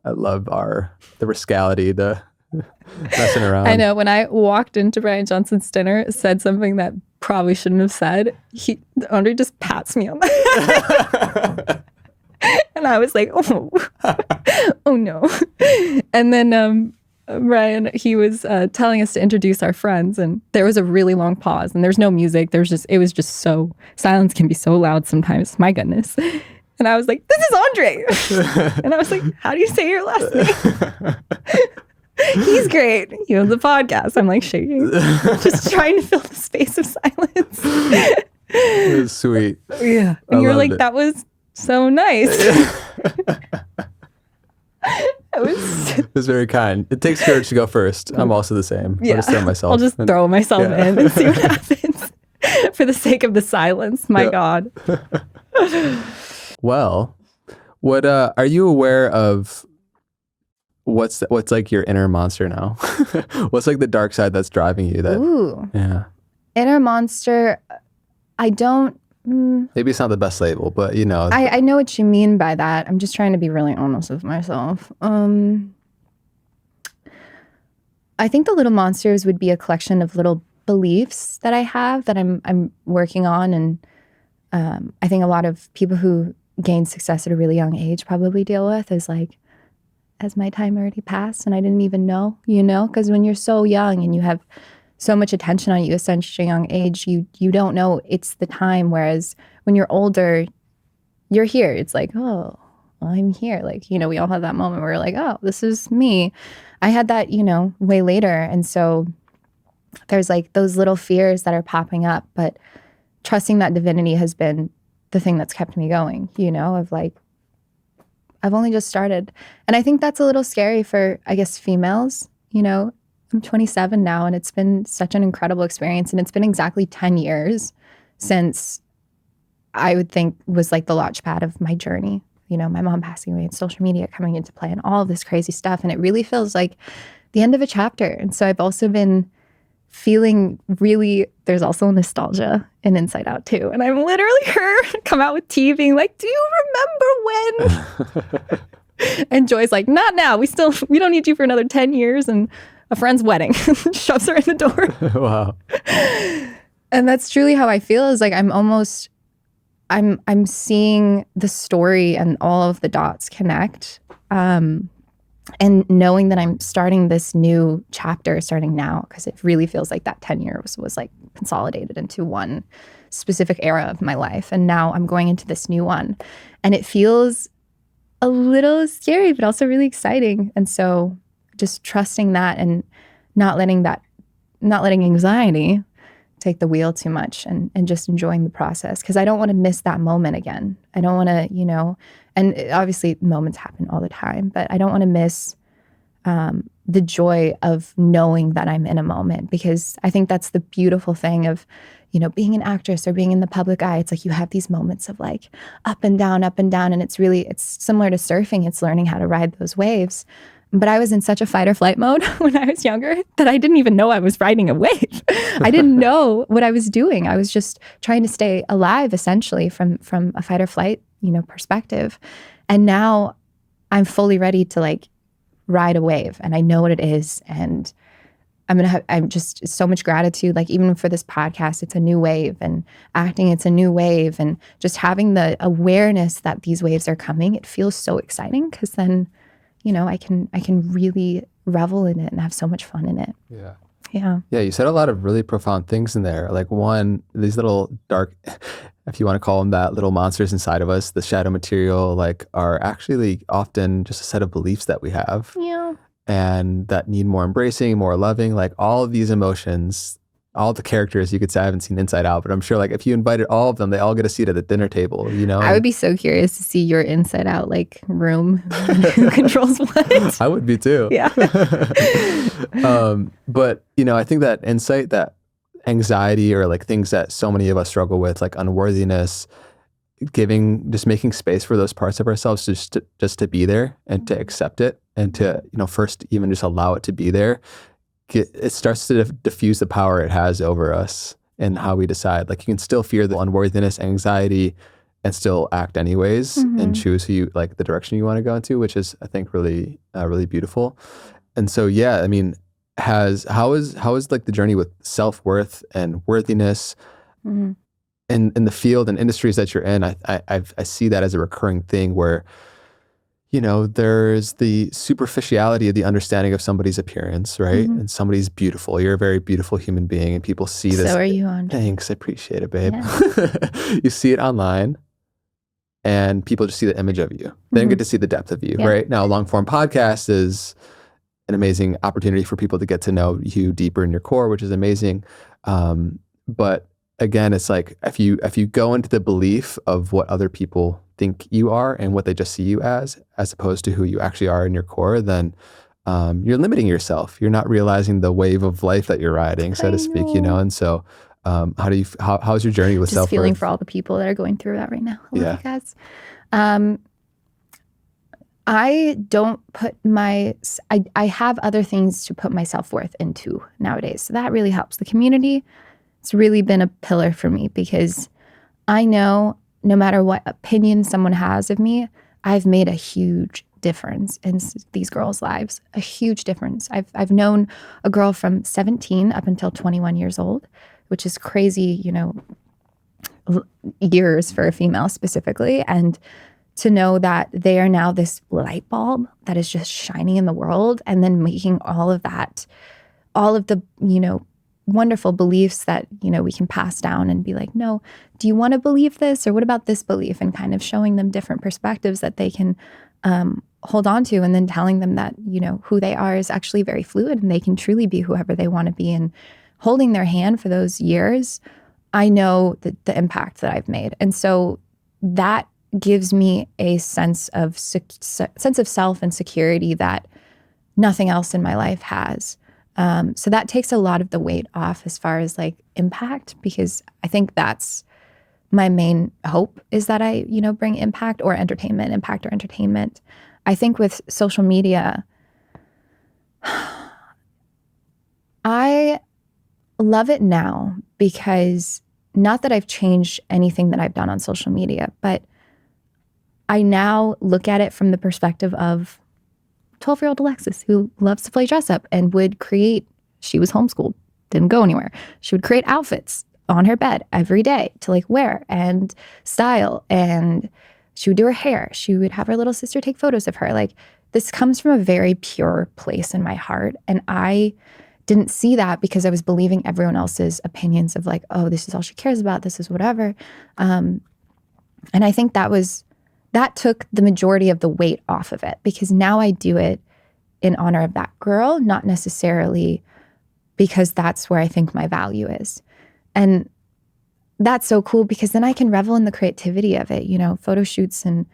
love the rascality, the messing around. I know. When I walked into Bryan Johnson's dinner, said something that probably shouldn't have said, Andre just pats me on the head. And I was like, oh no. And then Bryan, he was telling us to introduce our friends, and there was a really long pause, and there's no music. It was just so, silence can be so loud sometimes. My goodness. And I was like, this is Andre. And I was like, how do you say your last name? He's great. You have the podcast. I'm like shaking, just trying to fill the space of silence. It was sweet. Yeah. And you're like, that was so nice. That was It's very kind. It takes courage to go first. I'm also the same. Yeah. I'll just throw myself. I'll just throw myself in and see what happens for the sake of the silence. My God. Well, what are you aware of? What's like your inner monster now? What's like the dark side that's driving you? That Ooh. yeah. Inner monster. I don't. Maybe it's not the best label, but you know. I know what you mean by that. I'm just trying to be really honest with myself. I think the little monsters would be a collection of little beliefs that I have that I'm working on, and I think a lot of people who gain success at a really young age probably deal with is like, has my time already passed and I didn't even know, you know? Because when you're so young and you have so much attention on you at such a young age, you don't know it's the time. Whereas when you're older, you're here. It's like, oh, well, I'm here. Like, you know, we all have that moment where we're like, oh, this is me. I had that, you know, way later. And so there's like those little fears that are popping up, but trusting that divinity has been the thing that's kept me going, you know, of like, I've only just started. And I think that's a little scary for, I guess, females, you know. I'm 27 now, and it's been such an incredible experience. And it's been exactly 10 years since I would think was like the launchpad of my journey. You know, my mom passing away and social media coming into play and all of this crazy stuff. And it really feels like the end of a chapter. And so I've also been feeling really, there's also nostalgia in Inside Out too. And I'm literally her come out with tea being like, do you remember when? And Joy's like, not now. We don't need you for another 10 years and a friend's wedding. Shoves her in the door. Wow. And that's truly how I feel, is like I'm seeing the story and all of the dots connect. And knowing that I'm starting this new chapter starting now, because it really feels like that 10 years was like consolidated into one specific era of my life. And now I'm going into this new one. And it feels a little scary, but also really exciting. And so just trusting that and not letting anxiety take the wheel too much, and just enjoying the process, because I don't want to miss that moment again. I don't want to, you know, and obviously moments happen all the time, but I don't want to miss the joy of knowing that I'm in a moment, because I think that's the beautiful thing of, you know, being an actress or being in the public eye. It's like you have these moments of like up and down, and it's similar to surfing. It's learning how to ride those waves. But I was in such a fight or flight mode when I was younger that I didn't even know I was riding a wave. I didn't know what I was doing. I was just trying to stay alive, essentially, from a fight or flight, you know, perspective. And now I'm fully ready to like ride a wave, and I know what it is. And I'm just so much gratitude. Like even for this podcast, it's a new wave, and acting, it's a new wave, and just having the awareness that these waves are coming, it feels so exciting, because then, you know, I can really revel in it and have so much fun in it. Yeah. Yeah. Yeah. You said a lot of really profound things in there. Like one, these little dark, if you want to call them that, little monsters inside of us, the shadow material, like are actually often just a set of beliefs that we have. Yeah. And that need more embracing, more loving, like all of these emotions, all the characters. You could say I haven't seen Inside Out, but I'm sure like if you invited all of them, they all get a seat at the dinner table, you know? I would be so curious to see your Inside Out like room. Who controls what? I would be too. Yeah. But you know, I think that insight, that anxiety, or like things that so many of us struggle with, like unworthiness, just making space for those parts of ourselves just to be there and to accept it, and to, you know, first even just allow it to be there. It starts to diffuse the power it has over us and how we decide. Like you can still fear the unworthiness, anxiety, and still act anyways, and choose the direction you want to go into, which is, I think, really, really beautiful. And so, yeah, I mean, how is like the journey with self-worth and worthiness in the field and industries that you're in? I see that as a recurring thing where, you know, there's the superficiality of the understanding of somebody's appearance, right? And somebody's beautiful. You're a very beautiful human being, and people see this. So are you, Andre? Thanks, I appreciate it, babe. Yeah. You see it online, and people just see the image of you. They don't get to see the depth of you, right? Now, a long-form podcast is an amazing opportunity for people to get to know you deeper in your core, which is amazing. But again, it's like if you go into the belief of what other people think you are and what they just see you as opposed to who you actually are in your core, then you're limiting yourself. You're not realizing the wave of life that you're riding, so to speak, you know? And so how's your journey with Just self-worth? feeling for all the people that are going through that right now. I love you guys. I don't put I have other things to put my self-worth into nowadays. So that really helps. The community, it's really been a pillar for me because I know no matter what opinion someone has of me, I've made a huge difference in these girls' lives, a huge difference. I've known a girl from 17 up until 21 years old, which is crazy, you know, years for a female specifically. And to know that they are now this light bulb that is just shining in the world and then making all of that, all of the, you know, wonderful beliefs that, you know, we can pass down and be like, no, do you want to believe this? Or what about this belief? And kind of showing them different perspectives that they can hold on to, and then telling them that, you know, who they are is actually very fluid and they can truly be whoever they want to be, and holding their hand for those years. I know the impact that I've made. And so that gives me a sense of self and security that nothing else in my life has. So that takes a lot of the weight off as far as like impact, because I think that's my main hope, is that I, you know, bring impact or entertainment. I think with social media, I love it now because not that I've changed anything that I've done on social media, but I now look at it from the perspective of 12-year-old Alexis, who loves to play dress up and would create, she was homeschooled, didn't go anywhere. She would create outfits on her bed every day to like wear and style. And she would do her hair. She would have her little sister take photos of her. Like, this comes from a very pure place in my heart. And I didn't see that because I was believing everyone else's opinions of like, oh, this is all she cares about. This is whatever. And I think that took the majority of the weight off of it, because now I do it in honor of that girl, not necessarily because that's where I think my value is. And that's so cool because then I can revel in the creativity of it, you know, photo shoots and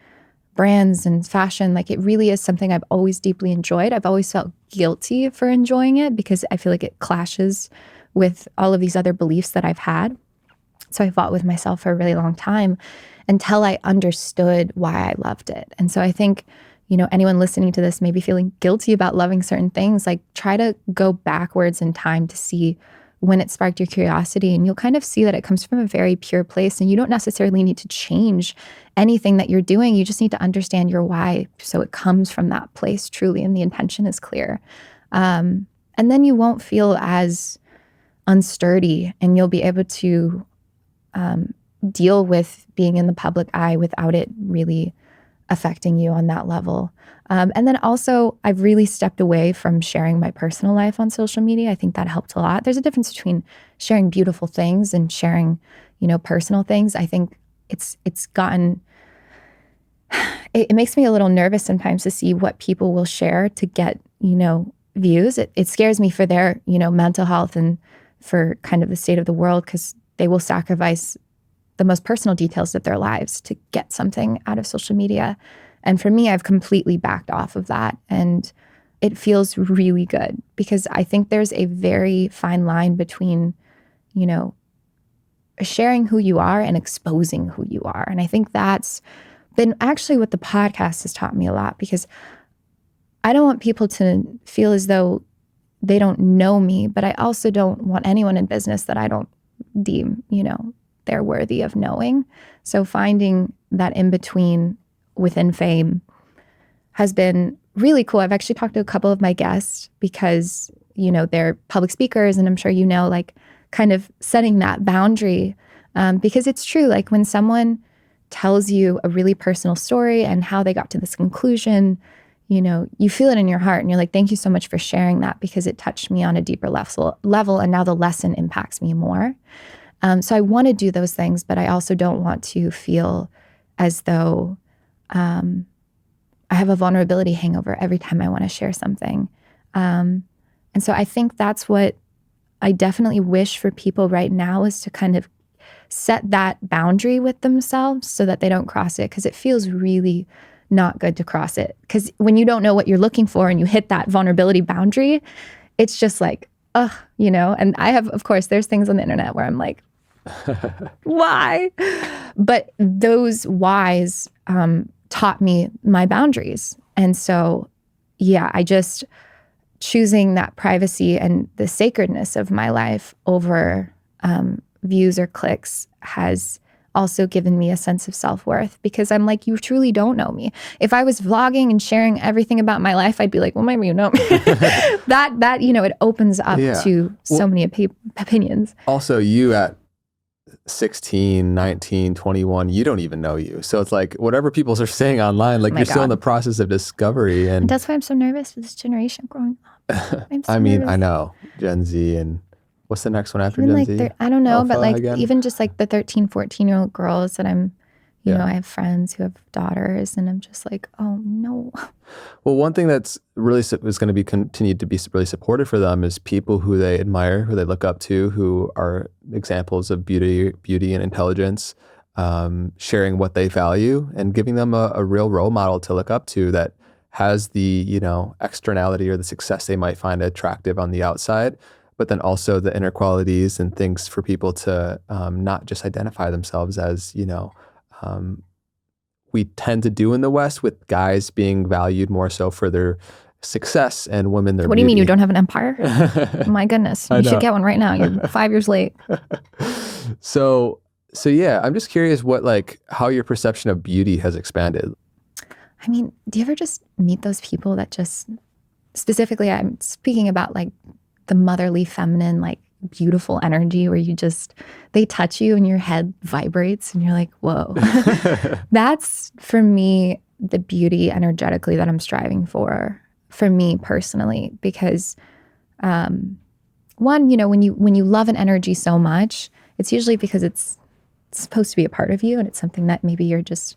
brands and fashion. Like, it really is something I've always deeply enjoyed. I've always felt guilty for enjoying it because I feel like it clashes with all of these other beliefs that I've had. So I fought with myself for a really long time until I understood why I loved it. And so I think, you know, anyone listening to this may be feeling guilty about loving certain things, like try to go backwards in time to see when it sparked your curiosity, and you'll kind of see that it comes from a very pure place, and you don't necessarily need to change anything that you're doing. You just need to understand your why, so it comes from that place truly, and the intention is clear. And then you won't feel as unsturdy, and you'll be able to deal with being in the public eye without it really affecting you on that level. And then also, I've really stepped away from sharing my personal life on social media. I think that helped a lot. There's a difference between sharing beautiful things and sharing, you know, personal things. I think it's gotten, it makes me a little nervous sometimes to see what people will share to get, you know, views. It scares me for their, you know, mental health and for kind of the state of the world, because they will sacrifice the most personal details of their lives to get something out of social media. And for me, I've completely backed off of that. And it feels really good, because I think there's a very fine line between, you know, sharing who you are and exposing who you are. And I think that's been actually what the podcast has taught me a lot, because I don't want people to feel as though they don't know me, but I also don't want anyone in business that I don't deem, you know, they're worthy of knowing. So finding that in between within fame has been really cool. I've actually talked to a couple of my guests because, you know, they're public speakers, and I'm sure, you know, like kind of setting that boundary, because it's true. Like, when someone tells you a really personal story and how they got to this conclusion, you know, you feel it in your heart and you're like, thank you so much for sharing that, because it touched me on a deeper level. And now the lesson impacts me more. So I want to do those things, but I also don't want to feel as though I have a vulnerability hangover every time I want to share something. And so I think that's what I definitely wish for people right now, is to kind of set that boundary with themselves so that they don't cross it, because it feels really not good to cross it. Because when you don't know what you're looking for and you hit that vulnerability boundary, it's just like, ugh, you know? And I have, of course, there's things on the internet where I'm like, why? But those whys taught me my boundaries. And so, yeah, I just choosing that privacy and the sacredness of my life over views or clicks has also given me a sense of self-worth, because I'm like, you truly don't know me. If I was vlogging and sharing everything about my life, I'd be like, well, maybe you know me. that you know, it opens up to so many opinions. Also, you at 16, 19, 21, you don't even know you. So it's like whatever people are saying online, like you're still in the process of discovery. And that's why I'm so nervous for this generation growing up. I mean, I know Gen Z, and what's the next one after even Gen Z? I don't know, Alpha but like again? even just like the 13, 14-year-old girls that I'm, you know, I have friends who have daughters, and I'm just like, oh no. Well, one thing that's really is going to be continued to be really supportive for them is people who they admire, who they look up to, who are examples of beauty and intelligence, sharing what they value and giving them a real role model to look up to that has the, you know, externality or the success they might find attractive on the outside, but then also the inner qualities and things for people to not just identify themselves as, you know, we tend to do in the West, with guys being valued more so for their success and women their What do you mean you don't have an empire? My goodness. You should get one right now. You're 5 years late. So yeah, I'm just curious how your perception of beauty has expanded. I mean, do you ever just meet those people that just, specifically I'm speaking about like the motherly feminine, like beautiful energy where they touch you and your head vibrates and you're like, whoa. That's for me the beauty energetically that I'm striving for me personally, because one, you know, when you love an energy so much, it's usually because it's supposed to be a part of you, and it's something that maybe you're just,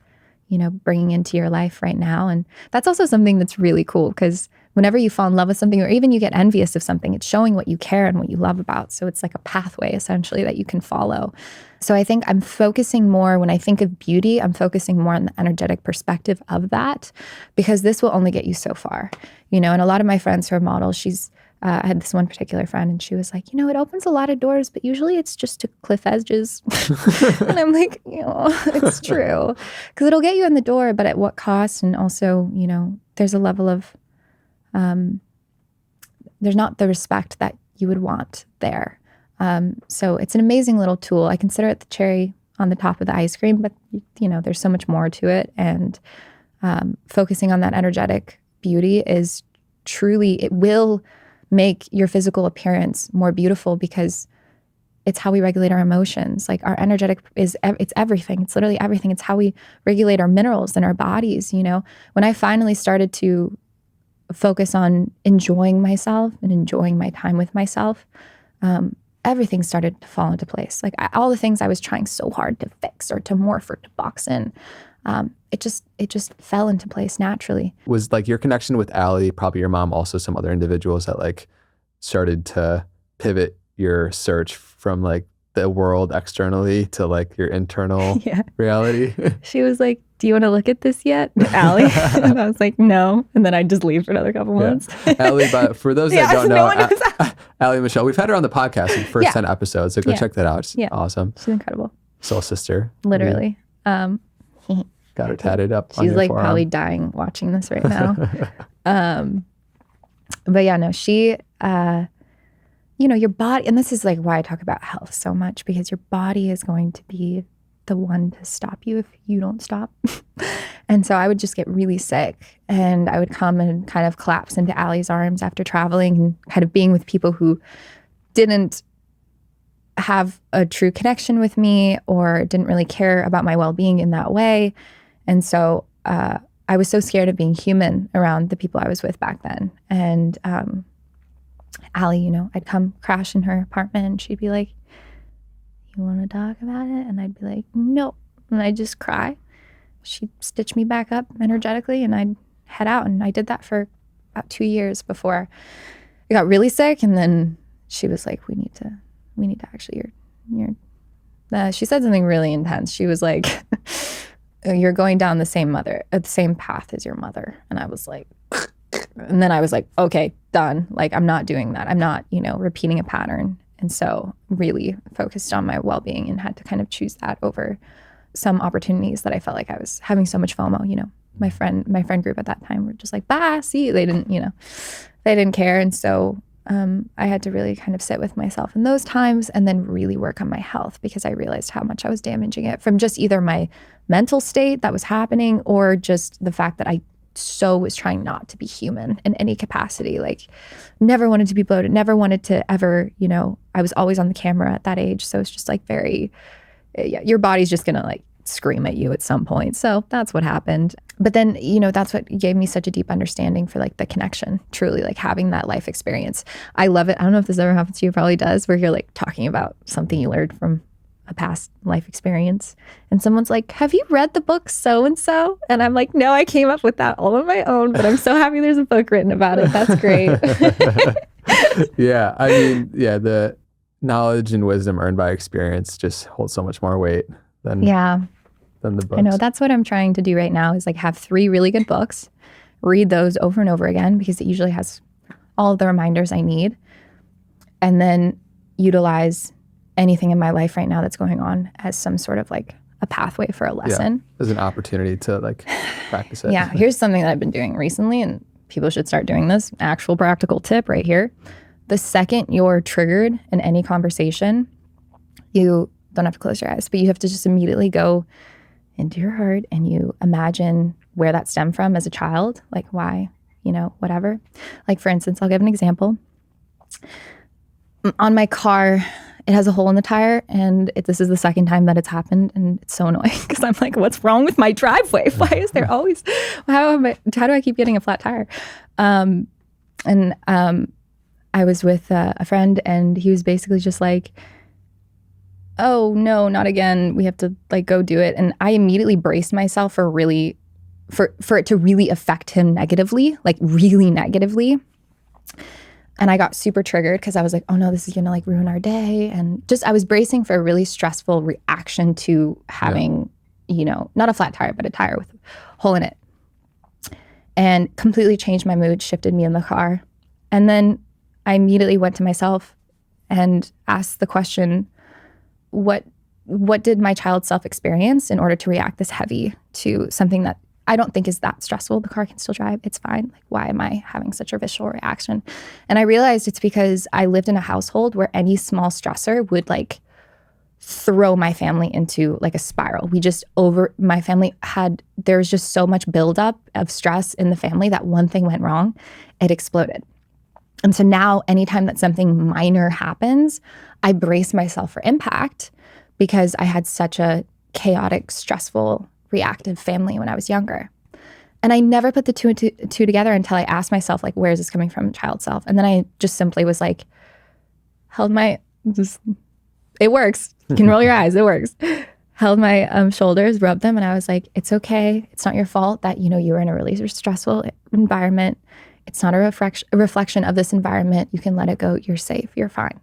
you know, bringing into your life right now. And that's also something that's really cool, because whenever you fall in love with something, or even you get envious of something, it's showing what you care and what you love about. So it's like a pathway essentially that you can follow. So I think I'm focusing more, when I think of beauty, I'm focusing more on the energetic perspective of that, because this will only get you so far, you know. And a lot of my friends who are models, I had this one particular friend, and she was like, you know, it opens a lot of doors, but usually it's just to cliff edges. And I'm like, you know, it's true, because it'll get you in the door, but at what cost? And also, you know, there's a level of there's not the respect that you would want there. So it's an amazing little tool. I consider it the cherry on the top of the ice cream, but you know, there's so much more to it. And focusing on that energetic beauty is truly, it will make your physical appearance more beautiful, because it's how we regulate our emotions. Like our energetic it's everything. It's literally everything. It's how we regulate our minerals in our bodies. You know, when I finally started to focus on enjoying myself and enjoying my time with myself, everything started to fall into place. Like all the things I was trying so hard to fix or to morph or to box in, it just fell into place naturally. Was like your connection with Allie, probably your mom, also some other individuals that like started to pivot your search from like the world externally to like your internal reality? She was like, do you want to look at this yet, Allie? And I was like, no. And then I'd just leave for another couple months. Allie, but for those that don't know, Allie Michelle, we've had her on the podcast in the first 10 episodes, so go check that out. It's awesome. She's incredible. Soul sister. Literally. Got her tatted up on she's your like forearm. Probably dying watching this right now. But yeah, no, she, you know, your body, and this is like why I talk about health so much, because your body is going to be the one to stop you if you don't stop. And so I would just get really sick, and I would come and kind of collapse into Allie's arms after traveling and kind of being with people who didn't have a true connection with me or didn't really care about my well-being in that way. And so I was so scared of being human around the people I was with back then. And Allie, you know, I'd come crash in her apartment and she'd be like, you want to talk about it? And I'd be like, no. And I'd just cry. She'd stitch me back up energetically and I'd head out. And I did that for about 2 years before I got really sick. And then she was like, we need to actually, she said something really intense. She was like, you're going down the same path as your mother. And I was like, and then I was like, okay, done. Like, I'm not doing that. I'm not, repeating a pattern. And so really focused on my well-being and had to kind of choose that over some opportunities that I felt like I was having so much FOMO. My friend group at that time were just like, bye, see you. They didn't care. And so I had to really kind of sit with myself in those times and then really work on my health, because I realized how much I was damaging it from just either my mental state that was happening or just the fact that I so was trying not to be human in any capacity. Like, never wanted to be bloated, never wanted to ever, I was always on the camera at that age. So it's just like your body's just gonna like scream at you at some point. So that's what happened. But then, that's what gave me such a deep understanding for like the connection, truly like having that life experience. I love it. I don't know if this ever happens to you, probably does, where you're like talking about something you learned from a past life experience and someone's like, have you read the book so-and-so? And I'm like, no, I came up with that all on my own, but I'm so happy there's a book written about it. That's great. Yeah. I mean, yeah, the knowledge and wisdom earned by experience just holds so much more weight than the books. I know, that's what I'm trying to do right now, is like have 3 really good books, read those over and over again, because it usually has all of the reminders I need, and then utilize anything in my life right now that's going on as some sort of like a pathway for a lesson. Yeah, as an opportunity to like practice it. Yeah, here's something that I've been doing recently, and people should start doing this. Actual practical tip right here. The second you're triggered in any conversation, you don't have to close your eyes, but you have to just immediately go into your heart and you imagine where that stemmed from as a child, like why, whatever. Like, for instance, I'll give an example. On my car, it has a hole in the tire, and this is the second time that it's happened, and it's so annoying because I'm like, what's wrong with my driveway? Why is there always, how do I keep getting a flat tire? I was with a friend, and he was basically just like, oh no, not again. We have to like go do it. And I immediately braced myself for it to really affect him negatively, like really negatively. And I got super triggered because I was like, oh no, this is gonna like ruin our day. And I was bracing for a really stressful reaction to having, not a flat tire, but a tire with a hole in it. And completely changed my mood, shifted me in the car. And then I immediately went to myself and asked the question, what did my child self experience in order to react this heavy to something that I don't think is that stressful? The car can still drive. It's fine. Like, why am I having such a visceral reaction? And I realized it's because I lived in a household where any small stressor would like throw my family into like a spiral. My family there was just so much buildup of stress in the family that one thing went wrong, it exploded. And so now anytime that something minor happens, I brace myself for impact because I had such a chaotic, stressful, reactive family when I was younger. And I never put the two together until I asked myself, like, where is this coming from, child self? And then I just simply was like, it works. You can roll your eyes, it works. Held my shoulders, rubbed them, and I was like, it's okay. It's not your fault that, you were in a really stressful environment. It's not a reflection of this environment. You can let it go. You're safe. You're fine.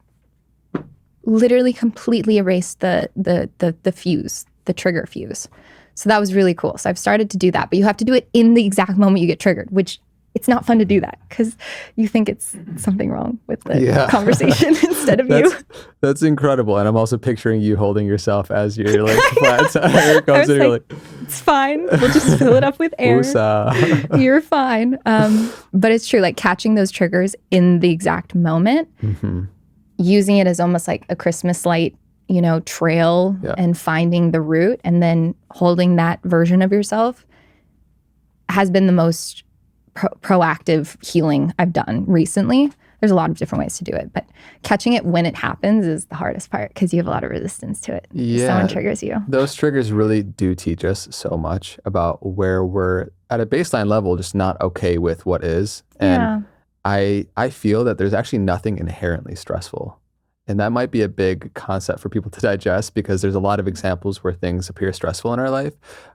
Literally completely erased the fuse, the trigger fuse. So that was really cool. So I've started to do that, but you have to do it in the exact moment you get triggered, which it's not fun to do that because you think it's something wrong with the conversation instead of you. That's incredible. And I'm also picturing you holding yourself as you're like flat tire comes in, you're like, it's fine. We'll just fill it up with air. You're fine. But it's true, like catching those triggers in the exact moment, using it as almost like a Christmas light, trail and finding the root and then holding that version of yourself has been the most proactive healing I've done recently. There's a lot of different ways to do it, but catching it when it happens is the hardest part because you have a lot of resistance to it. Yeah, someone triggers you. Those triggers really do teach us so much about where we're at a baseline level, just not okay with what is. And I feel that there's actually nothing inherently stressful. And that might be a big concept for people to digest because there's a lot of examples where things appear stressful in our life.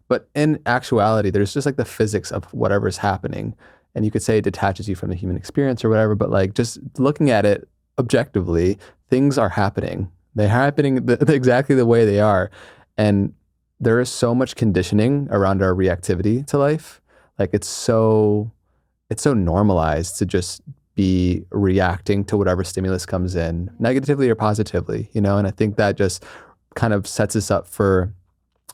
But in actuality, there's just like the physics of whatever's happening. And you could say it detaches you from the human experience or whatever, but like just looking at it objectively, things are happening. They're happening exactly the way they are. And there is so much conditioning around our reactivity to life. Like it's so normalized to just be reacting to whatever stimulus comes in, negatively or positively, you know? And I think that just kind of sets us up for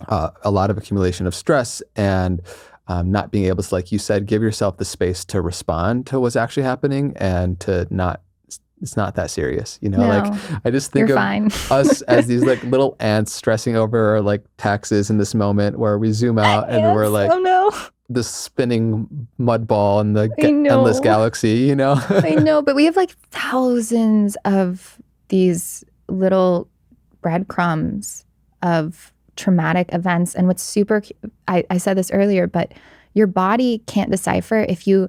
a lot of accumulation of stress and not being able to, like you said, give yourself the space to respond to what's actually happening and to not, it's not that serious, you know? No, like I just think you're of fine. us as these like little ants stressing over our like taxes in this moment where we zoom out and we're like oh no. this spinning mud ball in the I endless know. galaxy, you know? I know, but we have like thousands of these little breadcrumbs of traumatic events. And what's super, I said this earlier, but your body can't decipher if you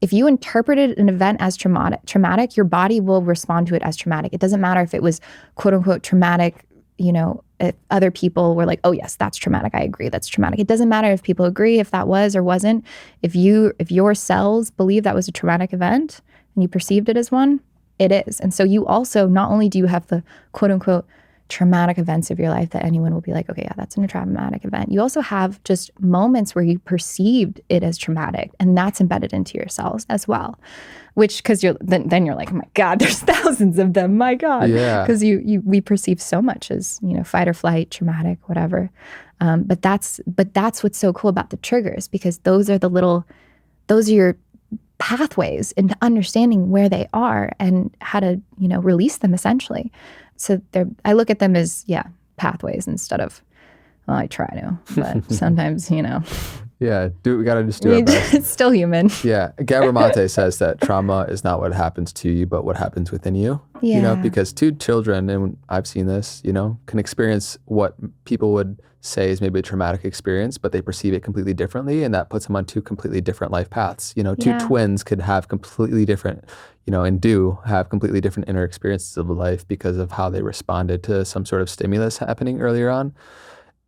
interpreted an event as traumatic, your body will respond to it as traumatic. It doesn't matter if it was quote unquote traumatic, you know, if other people were like, oh yes, that's traumatic. I agree, that's traumatic. It doesn't matter if people agree if that was or wasn't. If your cells believe that was a traumatic event and you perceived it as one, it is. And so you also, not only do you have the quote unquote traumatic events of your life that anyone will be like, okay, yeah, that's a traumatic event. You also have just moments where you perceived it as traumatic, and that's embedded into your cells as well. Which, because then you're like, oh my God, there's thousands of them. My God, Yeah. because we perceive so much as, you know, fight or flight, traumatic, whatever. But that's what's so cool about the triggers, because those are your pathways into understanding where they are and how to, you know, release them essentially. So I look at them as, pathways instead of, well, I try to, but sometimes, you know. Yeah, we gotta just do our best. It's still human. Yeah, Gabor Mate says that trauma is not what happens to you, but what happens within you. Yeah. You know, because two children, and I've seen this, you know, can experience what people would say is maybe a traumatic experience, but they perceive it completely differently, and that puts them on two completely different life paths. You know, two twins could have completely different, you know, and do have completely different inner experiences of life because of how they responded to some sort of stimulus happening earlier on.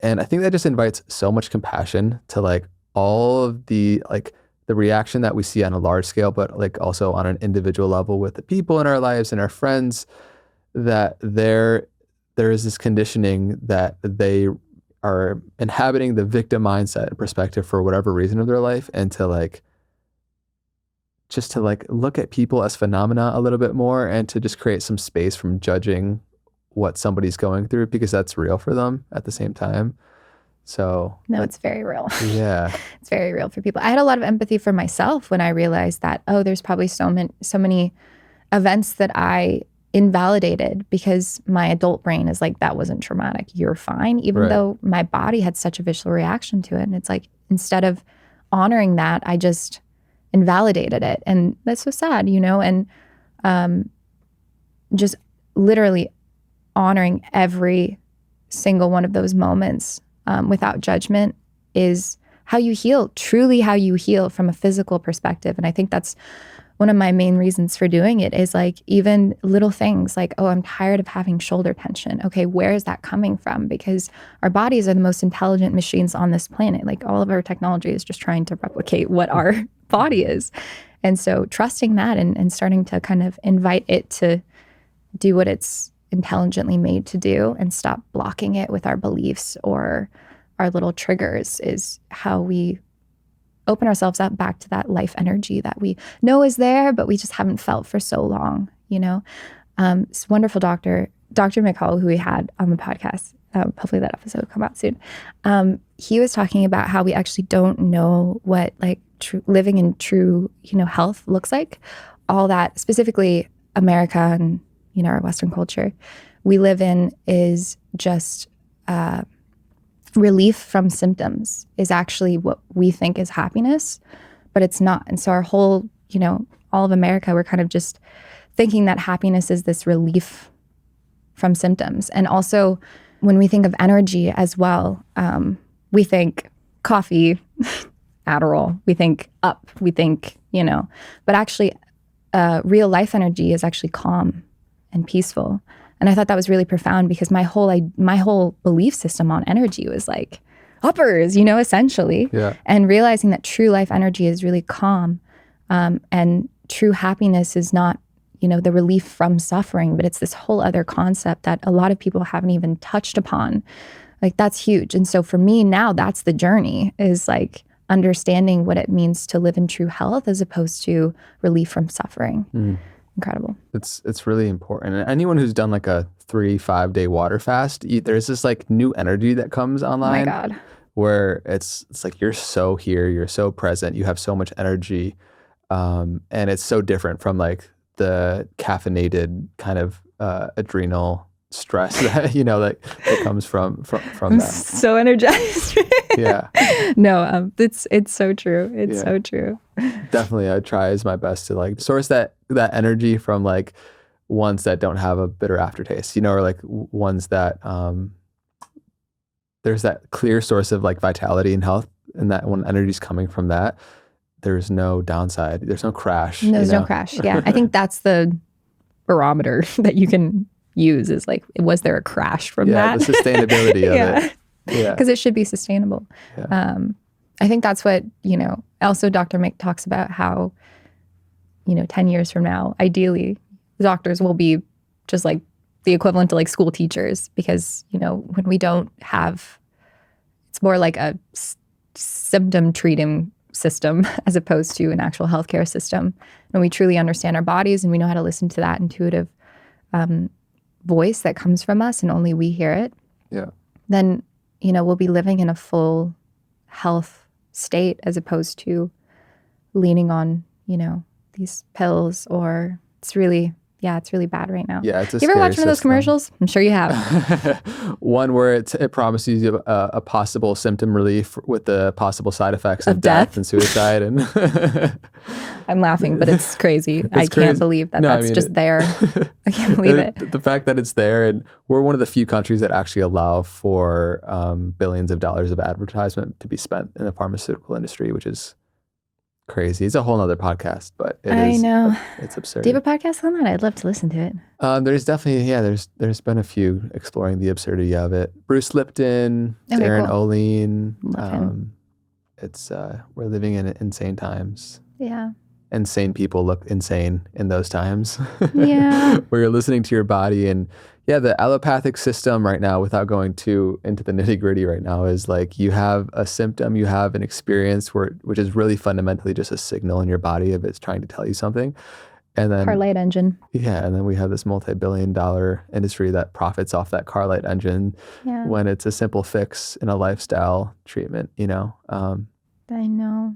And I think that just invites so much compassion to like all of the like the reaction that we see on a large scale, but like also on an individual level with the people in our lives and our friends, that there is this conditioning that they are inhabiting the victim mindset and perspective for whatever reason of their life, and to like just to like look at people as phenomena a little bit more, and to just create some space from judging what somebody's going through, because that's real for them at the same time. So no, it's very real. Yeah. It's very real for people. I had a lot of empathy for myself when I realized that, oh, there's probably so many events that I invalidated because my adult brain is like, that wasn't traumatic. You're fine. Even though my body had such a visceral reaction to it. And it's like, instead of honoring that, I just invalidated it. And that's so sad, you know, and just literally honoring every single one of those moments without judgment is how you heal, truly how you heal from a physical perspective. And I think that's one of my main reasons for doing it, is like even little things like, oh, I'm tired of having shoulder tension. Okay, where is that coming from? Because our bodies are the most intelligent machines on this planet. Like all of our technology is just trying to replicate what our body is. And so trusting that and starting to kind of invite it to do what it's intelligently made to do and stop blocking it with our beliefs or our little triggers is how we open ourselves up back to that life energy that we know is there, but we just haven't felt for so long, you know? This wonderful Dr. McCall, who we had on the podcast, hopefully that episode will come out soon. He was talking about how we actually don't know what like living in true, you know, health looks like. All that, specifically America and, you know, our Western culture we live in is just relief from symptoms is actually what we think is happiness, but it's not. And so our whole, you know, all of America, we're kind of just thinking that happiness is this relief from symptoms. And also when we think of energy as well, we think coffee, Adderall, we think up, we think, you know, but actually real life energy is actually calm and peaceful. And I thought that was really profound because my whole belief system on energy was like uppers, you know, essentially. Yeah. And realizing that true life energy is really calm, and true happiness is not, you know, the relief from suffering, but it's this whole other concept that a lot of people haven't even touched upon. Like that's huge. And so for me now, that's the journey, is like understanding what it means to live in true health as opposed to relief from suffering. Incredible. It's really important. And anyone who's done like a 3-5 day water fast, there's this like new energy that comes Oh my online God. where it's like you're so here, you're so present, you have so much energy, and it's so different from like the caffeinated kind of adrenal stress that that comes from I'm that. so energized. Yeah. No, it's so true. It's Yeah. so true. Definitely, I try as my best to like source that energy from like ones that don't have a bitter aftertaste, or like ones that there's that clear source of like vitality and health, and that when energy's coming from that, there's no downside, there's no crash. There's no crash. Yeah, I think that's the barometer that you can use, is like, was there a crash from that? The sustainability of it. Yeah, because it should be sustainable. Yeah. I think that's what, also Dr. Mick talks about how, 10 years from now, ideally, doctors will be just like the equivalent to like school teachers, because, when we don't have, it's more like a symptom treating system as opposed to an actual healthcare system. When we truly understand our bodies and we know how to listen to that intuitive voice that comes from us and only we hear it, then, we'll be living in a full health state as opposed to leaning on, these pills, or it's really bad right now. Yeah, it's a You ever watch one of those system. commercials? I'm sure you have. One where it promises you a possible symptom relief with the possible side effects of death and suicide. And I'm laughing, but it's crazy. I can't believe that that's just there. I can't believe it. The fact that it's there, and we're one of the few countries that actually allow for billions of dollars of advertisement to be spent in the pharmaceutical industry, which is crazy. It's a whole nother podcast, but I know. It's absurd. Do you have a podcast on that? I'd love to listen to it. There's definitely, there's been a few exploring the absurdity of it. Bruce Lipton, Darren Olien. It's we're living in insane times. Yeah. Insane people look insane in those times. Yeah. Where you're listening to your body, and the allopathic system right now, without going too into the nitty gritty right now, is like you have a symptom, you have an experience which is really fundamentally just a signal in your body of it's trying to tell you something. And then car light engine. Yeah. And then we have this multi-billion-dollar industry that profits off that car light engine when it's a simple fix in a lifestyle treatment, I know.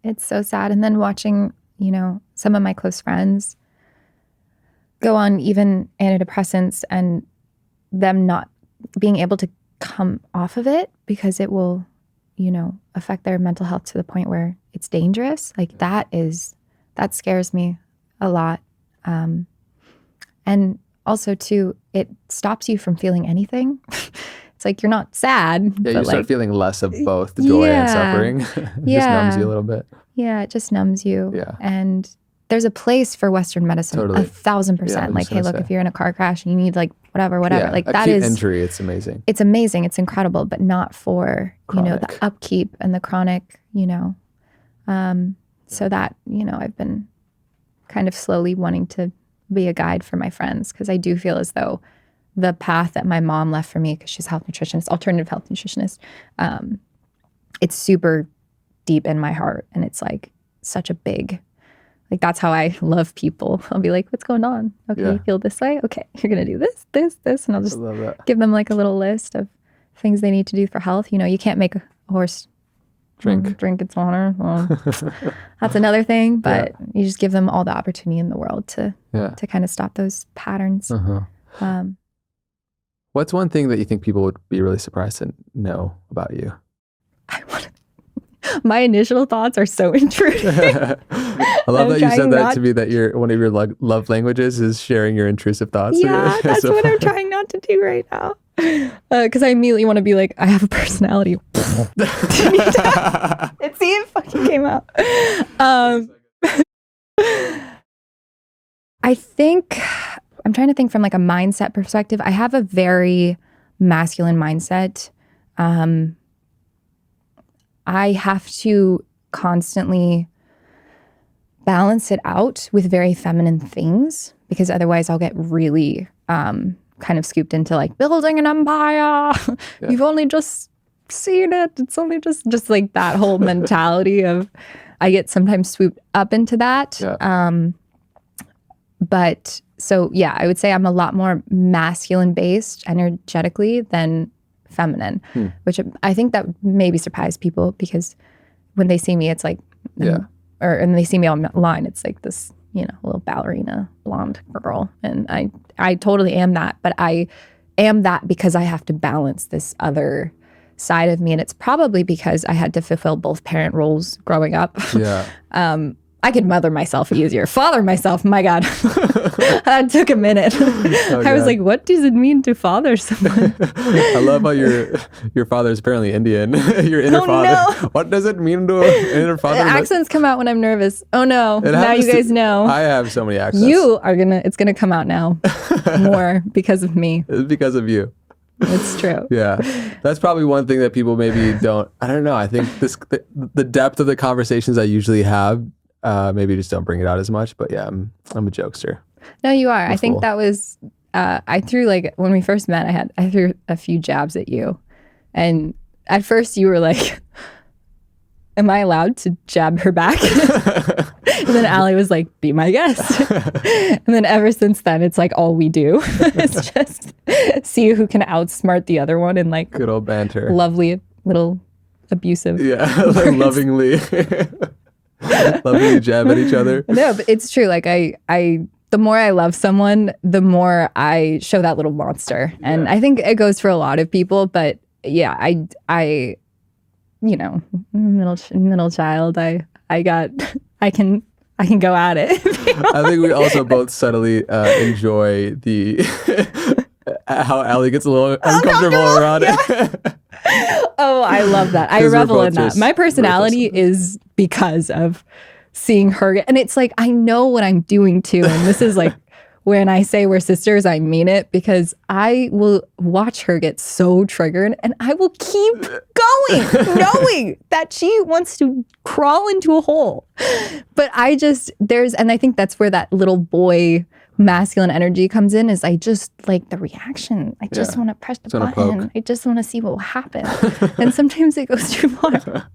It's so sad. And then watching, some of my close friends go on even antidepressants and them not being able to come off of it because it will, affect their mental health to the point where it's dangerous. Like that scares me a lot. And also too, it stops you from feeling anything. It's like you're not sad. Yeah, but you start feeling less of both joy and suffering. It just numbs you a little bit. Yeah, it just numbs you. Yeah. And there's a place for Western medicine, Totally. 1,000%. Like, hey, look, if you're in a car crash and you need like whatever, like that acute is injury. It's amazing. It's amazing. It's incredible, but not for Chronic. The upkeep and the chronic. So that I've been kind of slowly wanting to be a guide for my friends, because I do feel as though the path that my mom left for me, because she's a health nutritionist, alternative health nutritionist, it's super deep in my heart, and it's like such a big. Like that's how I love people. I'll be like, what's going on? Okay, you feel this way? Okay, you're going to do this, this, this. And I'll just give them like a little list of things they need to do for health. You can't make a horse drink its water. Well, that's another thing. But you just give them all the opportunity in the world to kind of stop those patterns. What's one thing that you think people would be really surprised to know about you? My initial thoughts are so intriguing. I love that you said that to me, that one of your love languages is sharing your intrusitive thoughts. Yeah, that's what I'm trying not to do right now. Because I immediately want to be like, I have a personality. It fucking came out. I think, I'm trying to think from like a mindset perspective. I have a very masculine mindset. I have to constantly balance it out with very feminine things, because otherwise I'll get really kind of scooped into like building an empire. You've only just seen it. It's only just like that whole mentality of, I get sometimes swooped up into that. But so, yeah, I would say I'm a lot more masculine based energetically than feminine, which I think that maybe surprised people, because when they see me, it's like, and they see me online, it's like this, little ballerina blonde girl. And I totally am that, but I am that because I have to balance this other side of me. And it's probably because I had to fulfill both parent roles growing up. I could mother myself easier. Father myself, my God. That took a minute. I was like, what does it mean to father someone? I love how your father is apparently Indian. Your inner father. No. What does it mean to an inner father? Accents come out when I'm nervous. Oh no. Now you guys know. I have so many accents. It's gonna come out now more because of me. It's because of you. It's true. Yeah. That's probably one thing that people maybe don't, I don't know. I think the depth of the conversations I usually have, maybe just don't bring it out as much, but yeah, I'm a jokester. No, you are. I think that was, I threw when we first met, I threw a few jabs at you. And at first you were like, am I allowed to jab her back? And then Allie was like, be my guest. And then ever since then, it's like all we do is just see who can outsmart the other one in like good old banter. Lovely little abusive. Yeah, lovingly jab at each other. No, but it's true. Like the more I love someone, the more I show that little monster. And I think it goes for a lot of people, but yeah, I middle child, I can go at it. I think we also both subtly enjoy the how Allie gets a little uncomfortable around it. Oh, I love that. I revel in that. My personality is because of seeing her and it's like, I know what I'm doing too. And this is like, when I say we're sisters, I mean it, because I will watch her get so triggered and I will keep going, knowing that she wants to crawl into a hole. But and I think that's where that little boy masculine energy comes in, is I just like the reaction. I just want to press the button. I just want to see what will happen. And sometimes it goes too far.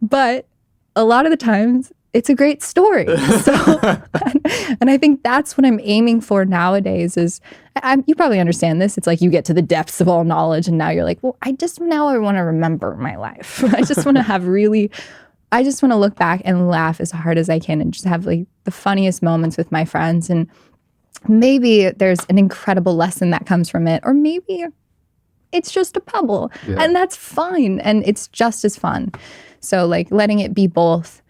But a lot of the times, it's a great story. So, and I think that's what I'm aiming for nowadays is, you probably understand this. It's like you get to the depths of all knowledge and now you're like, well, I want to remember my life. I just want to look back and laugh as hard as I can and just have like the funniest moments with my friends. And maybe there's an incredible lesson that comes from it, or maybe it's just a pebble and that's fine. And it's just as fun. So like letting it be both.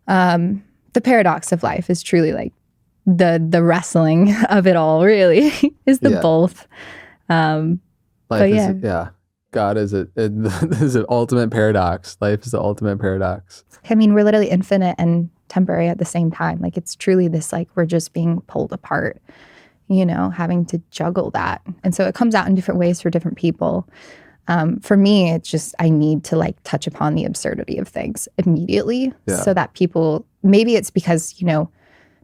The paradox of life is truly like the wrestling of it all, really, is the both. Life is, God is an ultimate paradox. Life is the ultimate paradox. I mean, we're literally infinite and temporary at the same time. Like it's truly this, like we're just being pulled apart, having to juggle that. And so it comes out in different ways for different people. For me, it's just, I need to like touch upon the absurdity of things immediately so that people, maybe it's because,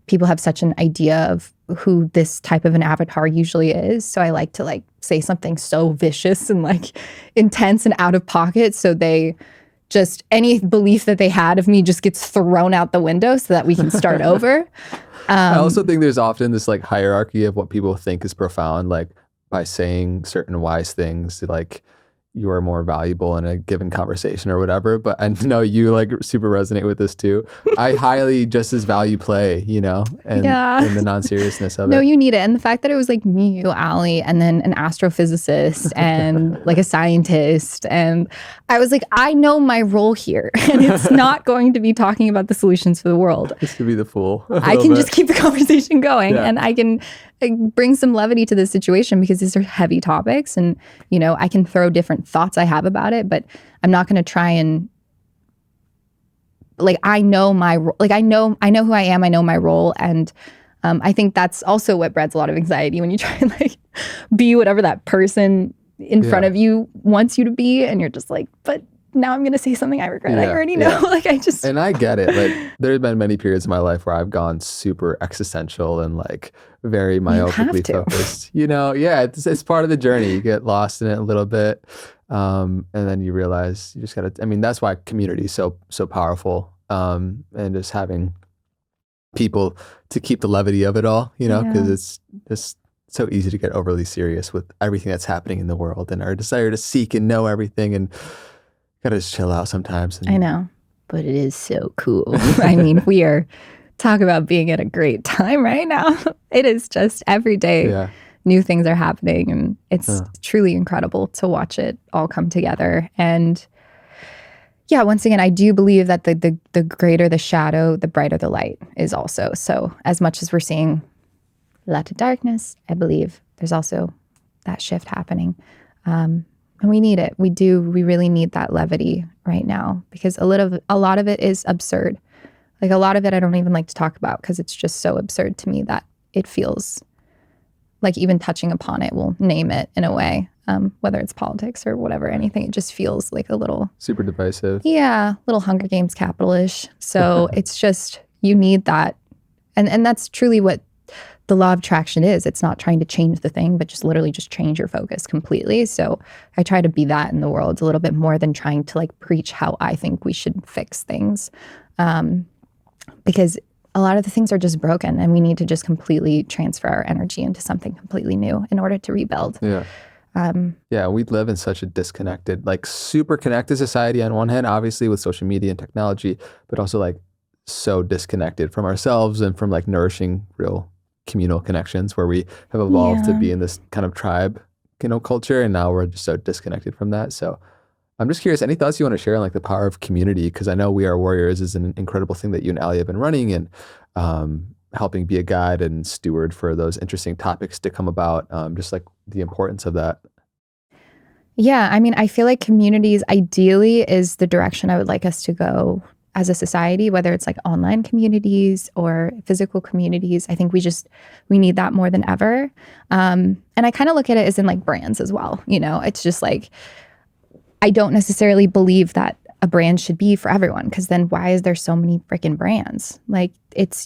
people have such an idea of who this type of an avatar usually is. So I like to like say something so vicious and like intense and out of pocket. So they just, any belief that they had of me just gets thrown out the window so that we can start over. I also think there's often this like hierarchy of what people think is profound, like by saying certain wise things, like you are more valuable in a given conversation or whatever. But I know you like super resonate with this too. I highly just as value play, and the non-seriousness of it. No, you need it. And the fact that it was like me, you, Allie, and then an astrophysicist and like a scientist. And I was like, I know my role here. And it's not going to be talking about the solutions for the world. Just to be the fool. I can just keep the conversation going and I can bring some levity to this situation because these are heavy topics and, I can throw different thoughts I have about it, but I'm not going to try and like, I know my, like, I know who I am. I know my role. And I think that's also what breeds a lot of anxiety when you try and like be whatever that person in front of you wants you to be. And you're just like, but now I'm going to say something I regret. I Yeah, already know. yeah. Like I just, And I get it. Like there's been many periods in my life where I've gone super existential and like very you have myopically to. focused. Yeah, it's part of the journey. You get lost in it a little bit. And then you realize you just gotta, I mean, that's why community is so powerful. And just having people to keep the levity of it all, because Yeah. it's just so easy to get overly serious with everything that's happening in the world and our desire to seek and know everything, and gotta just chill out sometimes. I And know, but it is so cool. I mean, we are talk about being at a great time right now. It is just every day yeah, new things are happening, and it's uh, truly incredible to watch it all come together. And yeah, once again, I do believe that the greater the shadow, the brighter the light is also. So as much as we're seeing light of darkness, I believe there's also that shift happening. And we need it. We really need that levity right now, because a lot of it is absurd. Like a lot of it I don't even like to talk about because it's just so absurd to me that it feels like even touching upon it will name it in a way, whether it's politics or whatever, anything. It just feels like a little, super divisive. yeah, little Hunger Games capital-ish. So it's just, you need that. And that's truly what the law of attraction is. It's not trying to change the thing, but just literally just change your focus completely. So I try to be that in the world a little bit more than trying to like preach how I think we should fix things. Because a lot of the things are just broken and we need to just completely transfer our energy into something completely new in order to rebuild. Yeah. Yeah, we live in such a disconnected, like super connected society on one hand, obviously with social media and technology, but also like so disconnected from ourselves and from like nourishing real communal connections where we have evolved to Yeah. be in this kind of tribe, culture. And now we're just so disconnected from that. So I'm just curious, any thoughts you want to share on like the power of community? Because I know We Are Warriors is an incredible thing that you and Ali have been running, and helping be a guide and steward for those interesting topics to come about, just like the importance of that. Yeah. I mean, I feel like communities ideally is the direction I would like us to go as a society, whether it's like online communities or physical communities. I think we need that more than ever. And I kind of look at it as in like brands as well. It's just like, I don't necessarily believe that a brand should be for everyone, because then why is there so many freaking brands? Like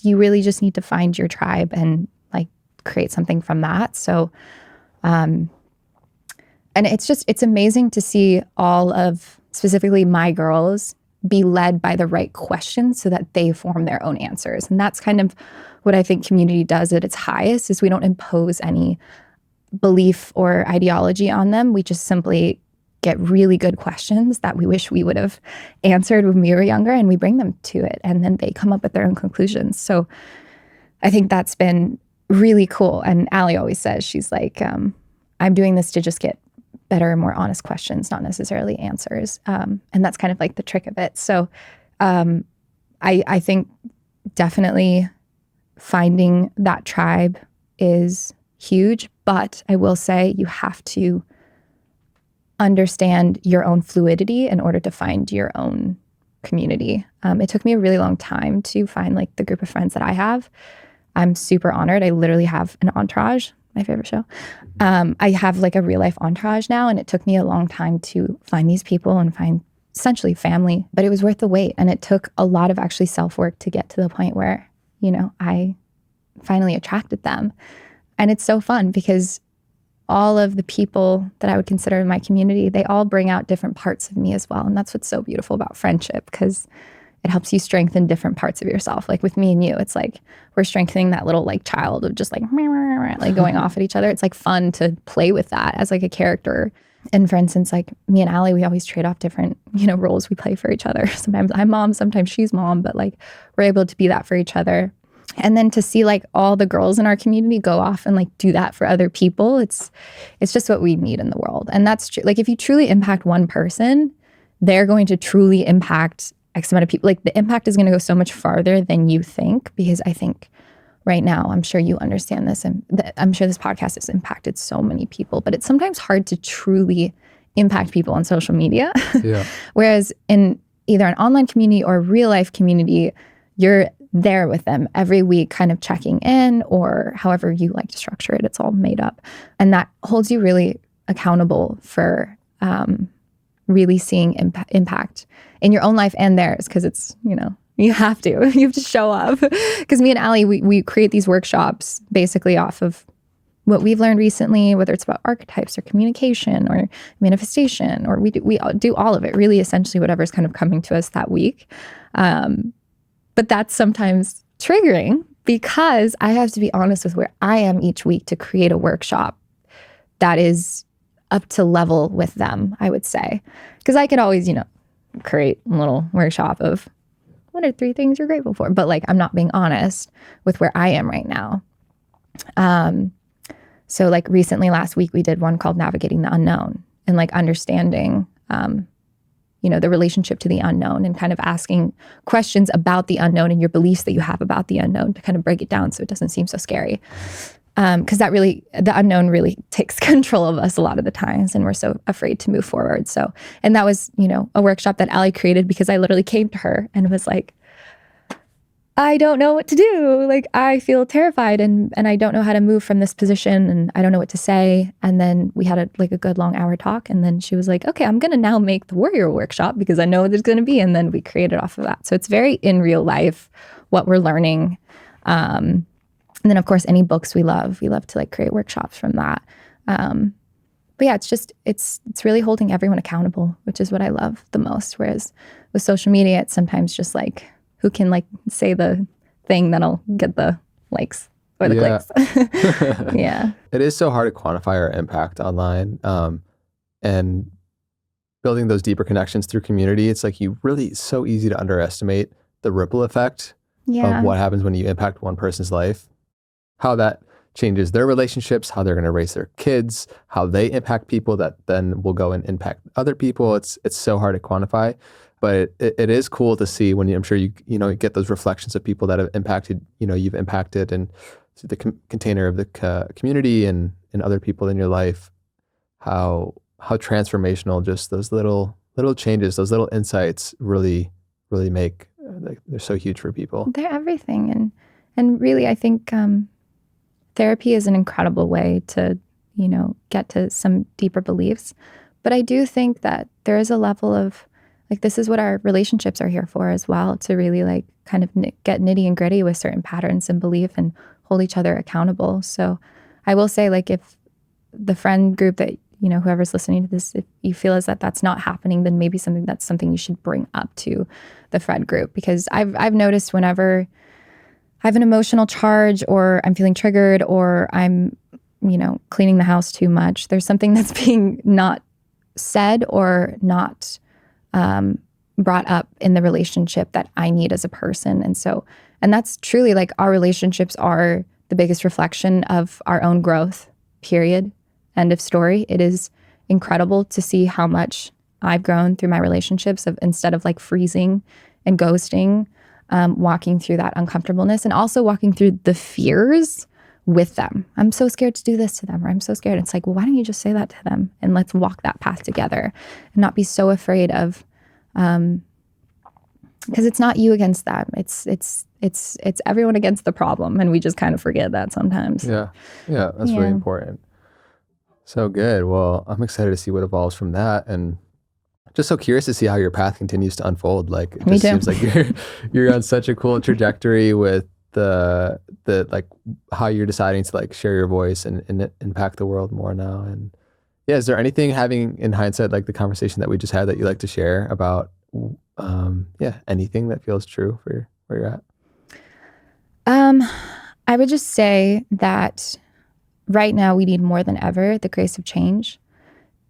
you really just need to find your tribe and like create something from that. So, and it's amazing to see all of specifically my girls be led by the right questions so that they form their own answers. And that's kind of what I think community does at its highest, is we don't impose any belief or ideology on them. We just simply get really good questions that we wish we would have answered when we were younger, and we bring them to it, and then they come up with their own conclusions. So I think that's been really cool. And Ali always says, she's like, I'm doing this to just get better and more honest questions, not necessarily answers. And that's kind of like the trick of it. So I think definitely finding that tribe is huge, but I will say you have to understand your own fluidity in order to find your own community. It took me a really long time to find like the group of friends that I have. I'm super honored. I literally have an entourage, my favorite show. I have like a real life entourage now, and it took me a long time to find these people and find essentially family, but it was worth the wait. And it took a lot of actually self-work to get to the point where, I finally attracted them. And it's so fun because all of the people that I would consider in my community, they all bring out different parts of me as well. And that's what's so beautiful about friendship, because it helps you strengthen different parts of yourself. Like with me and you, it's like we're strengthening that little like child of just like going off at each other. It's like fun to play with that as like a character. And for instance, like me and Ali, we always trade off different, roles we play for each other. Sometimes I'm mom, sometimes she's mom, but like we're able to be that for each other. And then to see like all the girls in our community go off and like do that for other people, it's just what we need in the world. And that's true. Like if you truly impact one person, they're going to truly impact X amount of people. Like the impact is going to go so much farther than you think, because I think right now, I'm sure you understand this, and I'm sure this podcast has impacted so many people, but it's sometimes hard to truly impact people on social media. Yeah. Whereas in either an online community or a real life community, you're there with them every week, kind of checking in, or however you like to structure it. It's all made up. And that holds you really accountable for really seeing impact in your own life and theirs, because it's, you have to show up. Because me and Allie, we create these workshops basically off of what we've learned recently, whether it's about archetypes or communication or manifestation, or we do all of it, really essentially whatever's kind of coming to us that week. But that's sometimes triggering, because I have to be honest with where I am each week to create a workshop that is up to level with them, I would say. Because I could always, create a little workshop of what are 3 things you're grateful for? But like, I'm not being honest with where I am right now. So like recently, last week, we did one called Navigating the Unknown, and like understanding, the relationship to the unknown, and kind of asking questions about the unknown and your beliefs that you have about the unknown to kind of break it down so it doesn't seem so scary. Because the unknown really takes control of us a lot of the times, and we're so afraid to move forward. So, and that was, a workshop that Allie created because I literally came to her and was like, I don't know what to do. Like, I feel terrified and I don't know how to move from this position, and I don't know what to say. And then we had a good long hour talk. And then she was like, okay, I'm going to now make the warrior workshop because I know what there's going to be. And then we created off of that. So it's very in real life what we're learning. And then of course, any books we love to like create workshops from that. But yeah, it's really holding everyone accountable, which is what I love the most. Whereas with social media, it's sometimes just like, who can like say the thing that'll get the likes or the clicks. Yeah. It is so hard to quantify our impact online, and building those deeper connections through community. It's like so easy to underestimate the ripple effect of what happens when you impact one person's life, how that changes their relationships, how they're going to raise their kids, how they impact people that then will go and impact other people. It's so hard to quantify. But it is cool to see when I'm sure you get those reflections of people that have impacted, you've impacted, and the container of the community and other people in your life, how transformational just those little changes, those little insights really make. They're so huge for people. They're everything. And really, I think therapy is an incredible way to, get to some deeper beliefs. But I do think that there is a level of, like, this is what our relationships are here for as well, to really like kind of get nitty and gritty with certain patterns and belief and hold each other accountable. So I will say, like, if the friend group that, whoever's listening to this, if you feel as that's not happening, then maybe that's something you should bring up to the friend group. Because I've noticed whenever I have an emotional charge, or I'm feeling triggered, or I'm, cleaning the house too much, there's something that's being not said or not brought up in the relationship that I need as a person. And that's truly, like, our relationships are the biggest reflection of our own growth, period. End of story. It is incredible to see how much I've grown through my relationships, of instead of like freezing and ghosting, walking through that uncomfortableness, and also walking through the fears with them. I'm so scared to do this to them, or I'm so scared. It's like, well, why don't you just say that to them, and let's walk that path together, and not be so afraid of, because it's not you against them. It's everyone against the problem, and we just kind of forget that sometimes. Yeah, that's really important. So good. Well, I'm excited to see what evolves from that, and just so curious to see how your path continues to unfold. Like, it just seems like you're on such a cool trajectory with the like how you're deciding to like share your voice and impact the world more now. And yeah, is there anything, having in hindsight like the conversation that we just had, that you like to share about anything that feels true for where you're at? I would just say that right now we need more than ever the grace of change.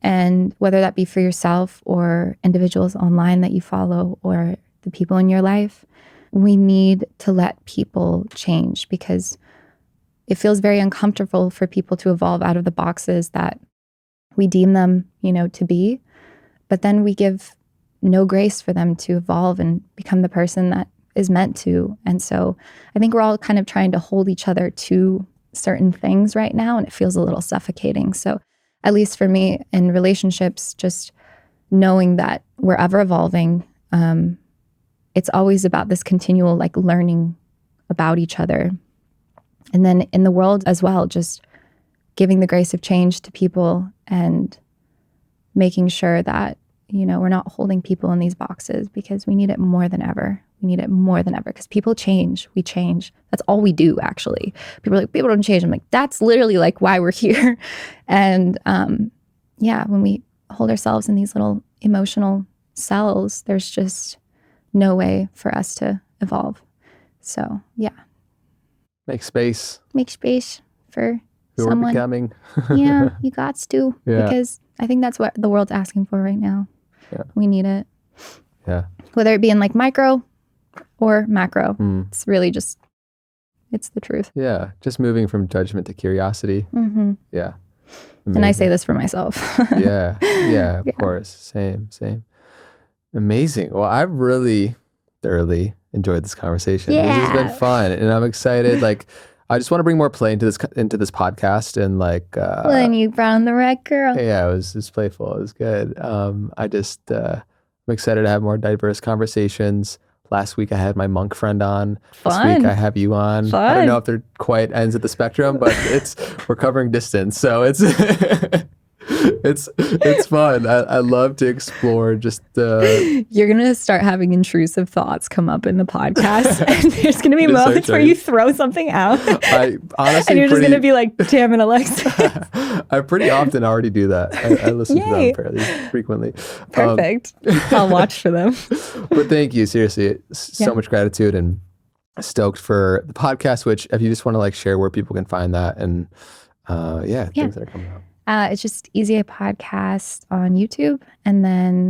And whether that be for yourself or individuals online that you follow or the people in your life, we need to let people change, because it feels very uncomfortable for people to evolve out of the boxes that we deem them, to be. But then we give no grace for them to evolve and become the person that is meant to. And so I think we're all kind of trying to hold each other to certain things right now, and it feels a little suffocating. So at least for me in relationships, just knowing that we're ever evolving, it's always about this continual like learning about each other. And then in the world as well, just giving the grace of change to people and making sure that we're not holding people in these boxes because we need it more than ever. We need it more than ever because people change. We change. That's all we do, actually. People are like, people don't change. I'm like, that's literally like why we're here. And when we hold ourselves in these little emotional cells, there's just no way for us to evolve. So, yeah. Make space. Make space for Who someone. we're becoming. Yeah, you got to. Yeah. Because I think that's what the world's asking for right now. Yeah. We need it. Yeah. Whether it be in like micro or macro. It's really just, it's the truth. Yeah. Just moving from judgment to curiosity. Mm-hmm. Yeah. And I say this for myself. Yeah. Yeah, of course. Same. Amazing. Well, I've really thoroughly enjoyed this conversation. Yeah. This has been fun, and I'm excited. Like, I just want to bring more play into this podcast, and like. Well, then you brought on the right girl. Yeah, it was playful. It was good. I'm excited to have more diverse conversations. Last week I had my monk friend on. Fun. This week I have you on. Fun. I don't know if they're quite ends of the spectrum, but we're covering distance, so it's it's fun. I love to explore just You're gonna start having intrusive thoughts come up in the podcast, and there's gonna be moments where you throw something out. I honestly, and you're just gonna be like, "Damn it, Alexis." I pretty often already do that. I listen to them fairly frequently. Perfect. I'll watch for them. But thank you, seriously, so much gratitude, and stoked for the podcast. Which, if you just want to like share where people can find that, and things that are coming out. It's just Easy A Podcast on YouTube. And then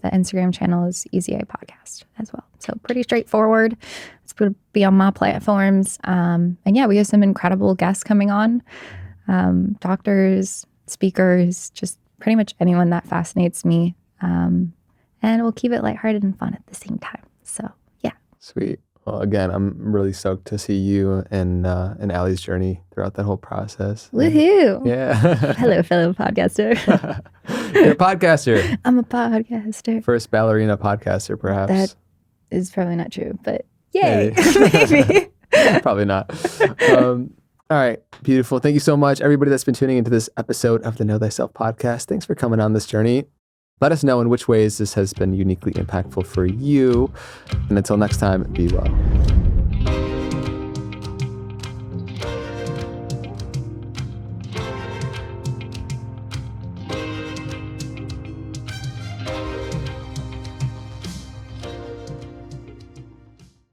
the Instagram channel is Easy A Podcast as well. So pretty straightforward. It's going to be on my platforms. And we have some incredible guests coming on. Doctors, speakers, just pretty much anyone that fascinates me. And we'll keep it lighthearted and fun at the same time. So, yeah. Sweet. Well, again, I'm really stoked to see you and Allie's journey throughout that whole process. Woohoo! Yeah. Hello, fellow podcaster. You're a podcaster. I'm a podcaster. First ballerina podcaster, perhaps. That is probably not true, but yay, maybe. Probably not. All right, beautiful. Thank you so much, everybody that's been tuning into this episode of the Know Thyself podcast. Thanks for coming on this journey. Let us know in which ways this has been uniquely impactful for you. And until next time, be well.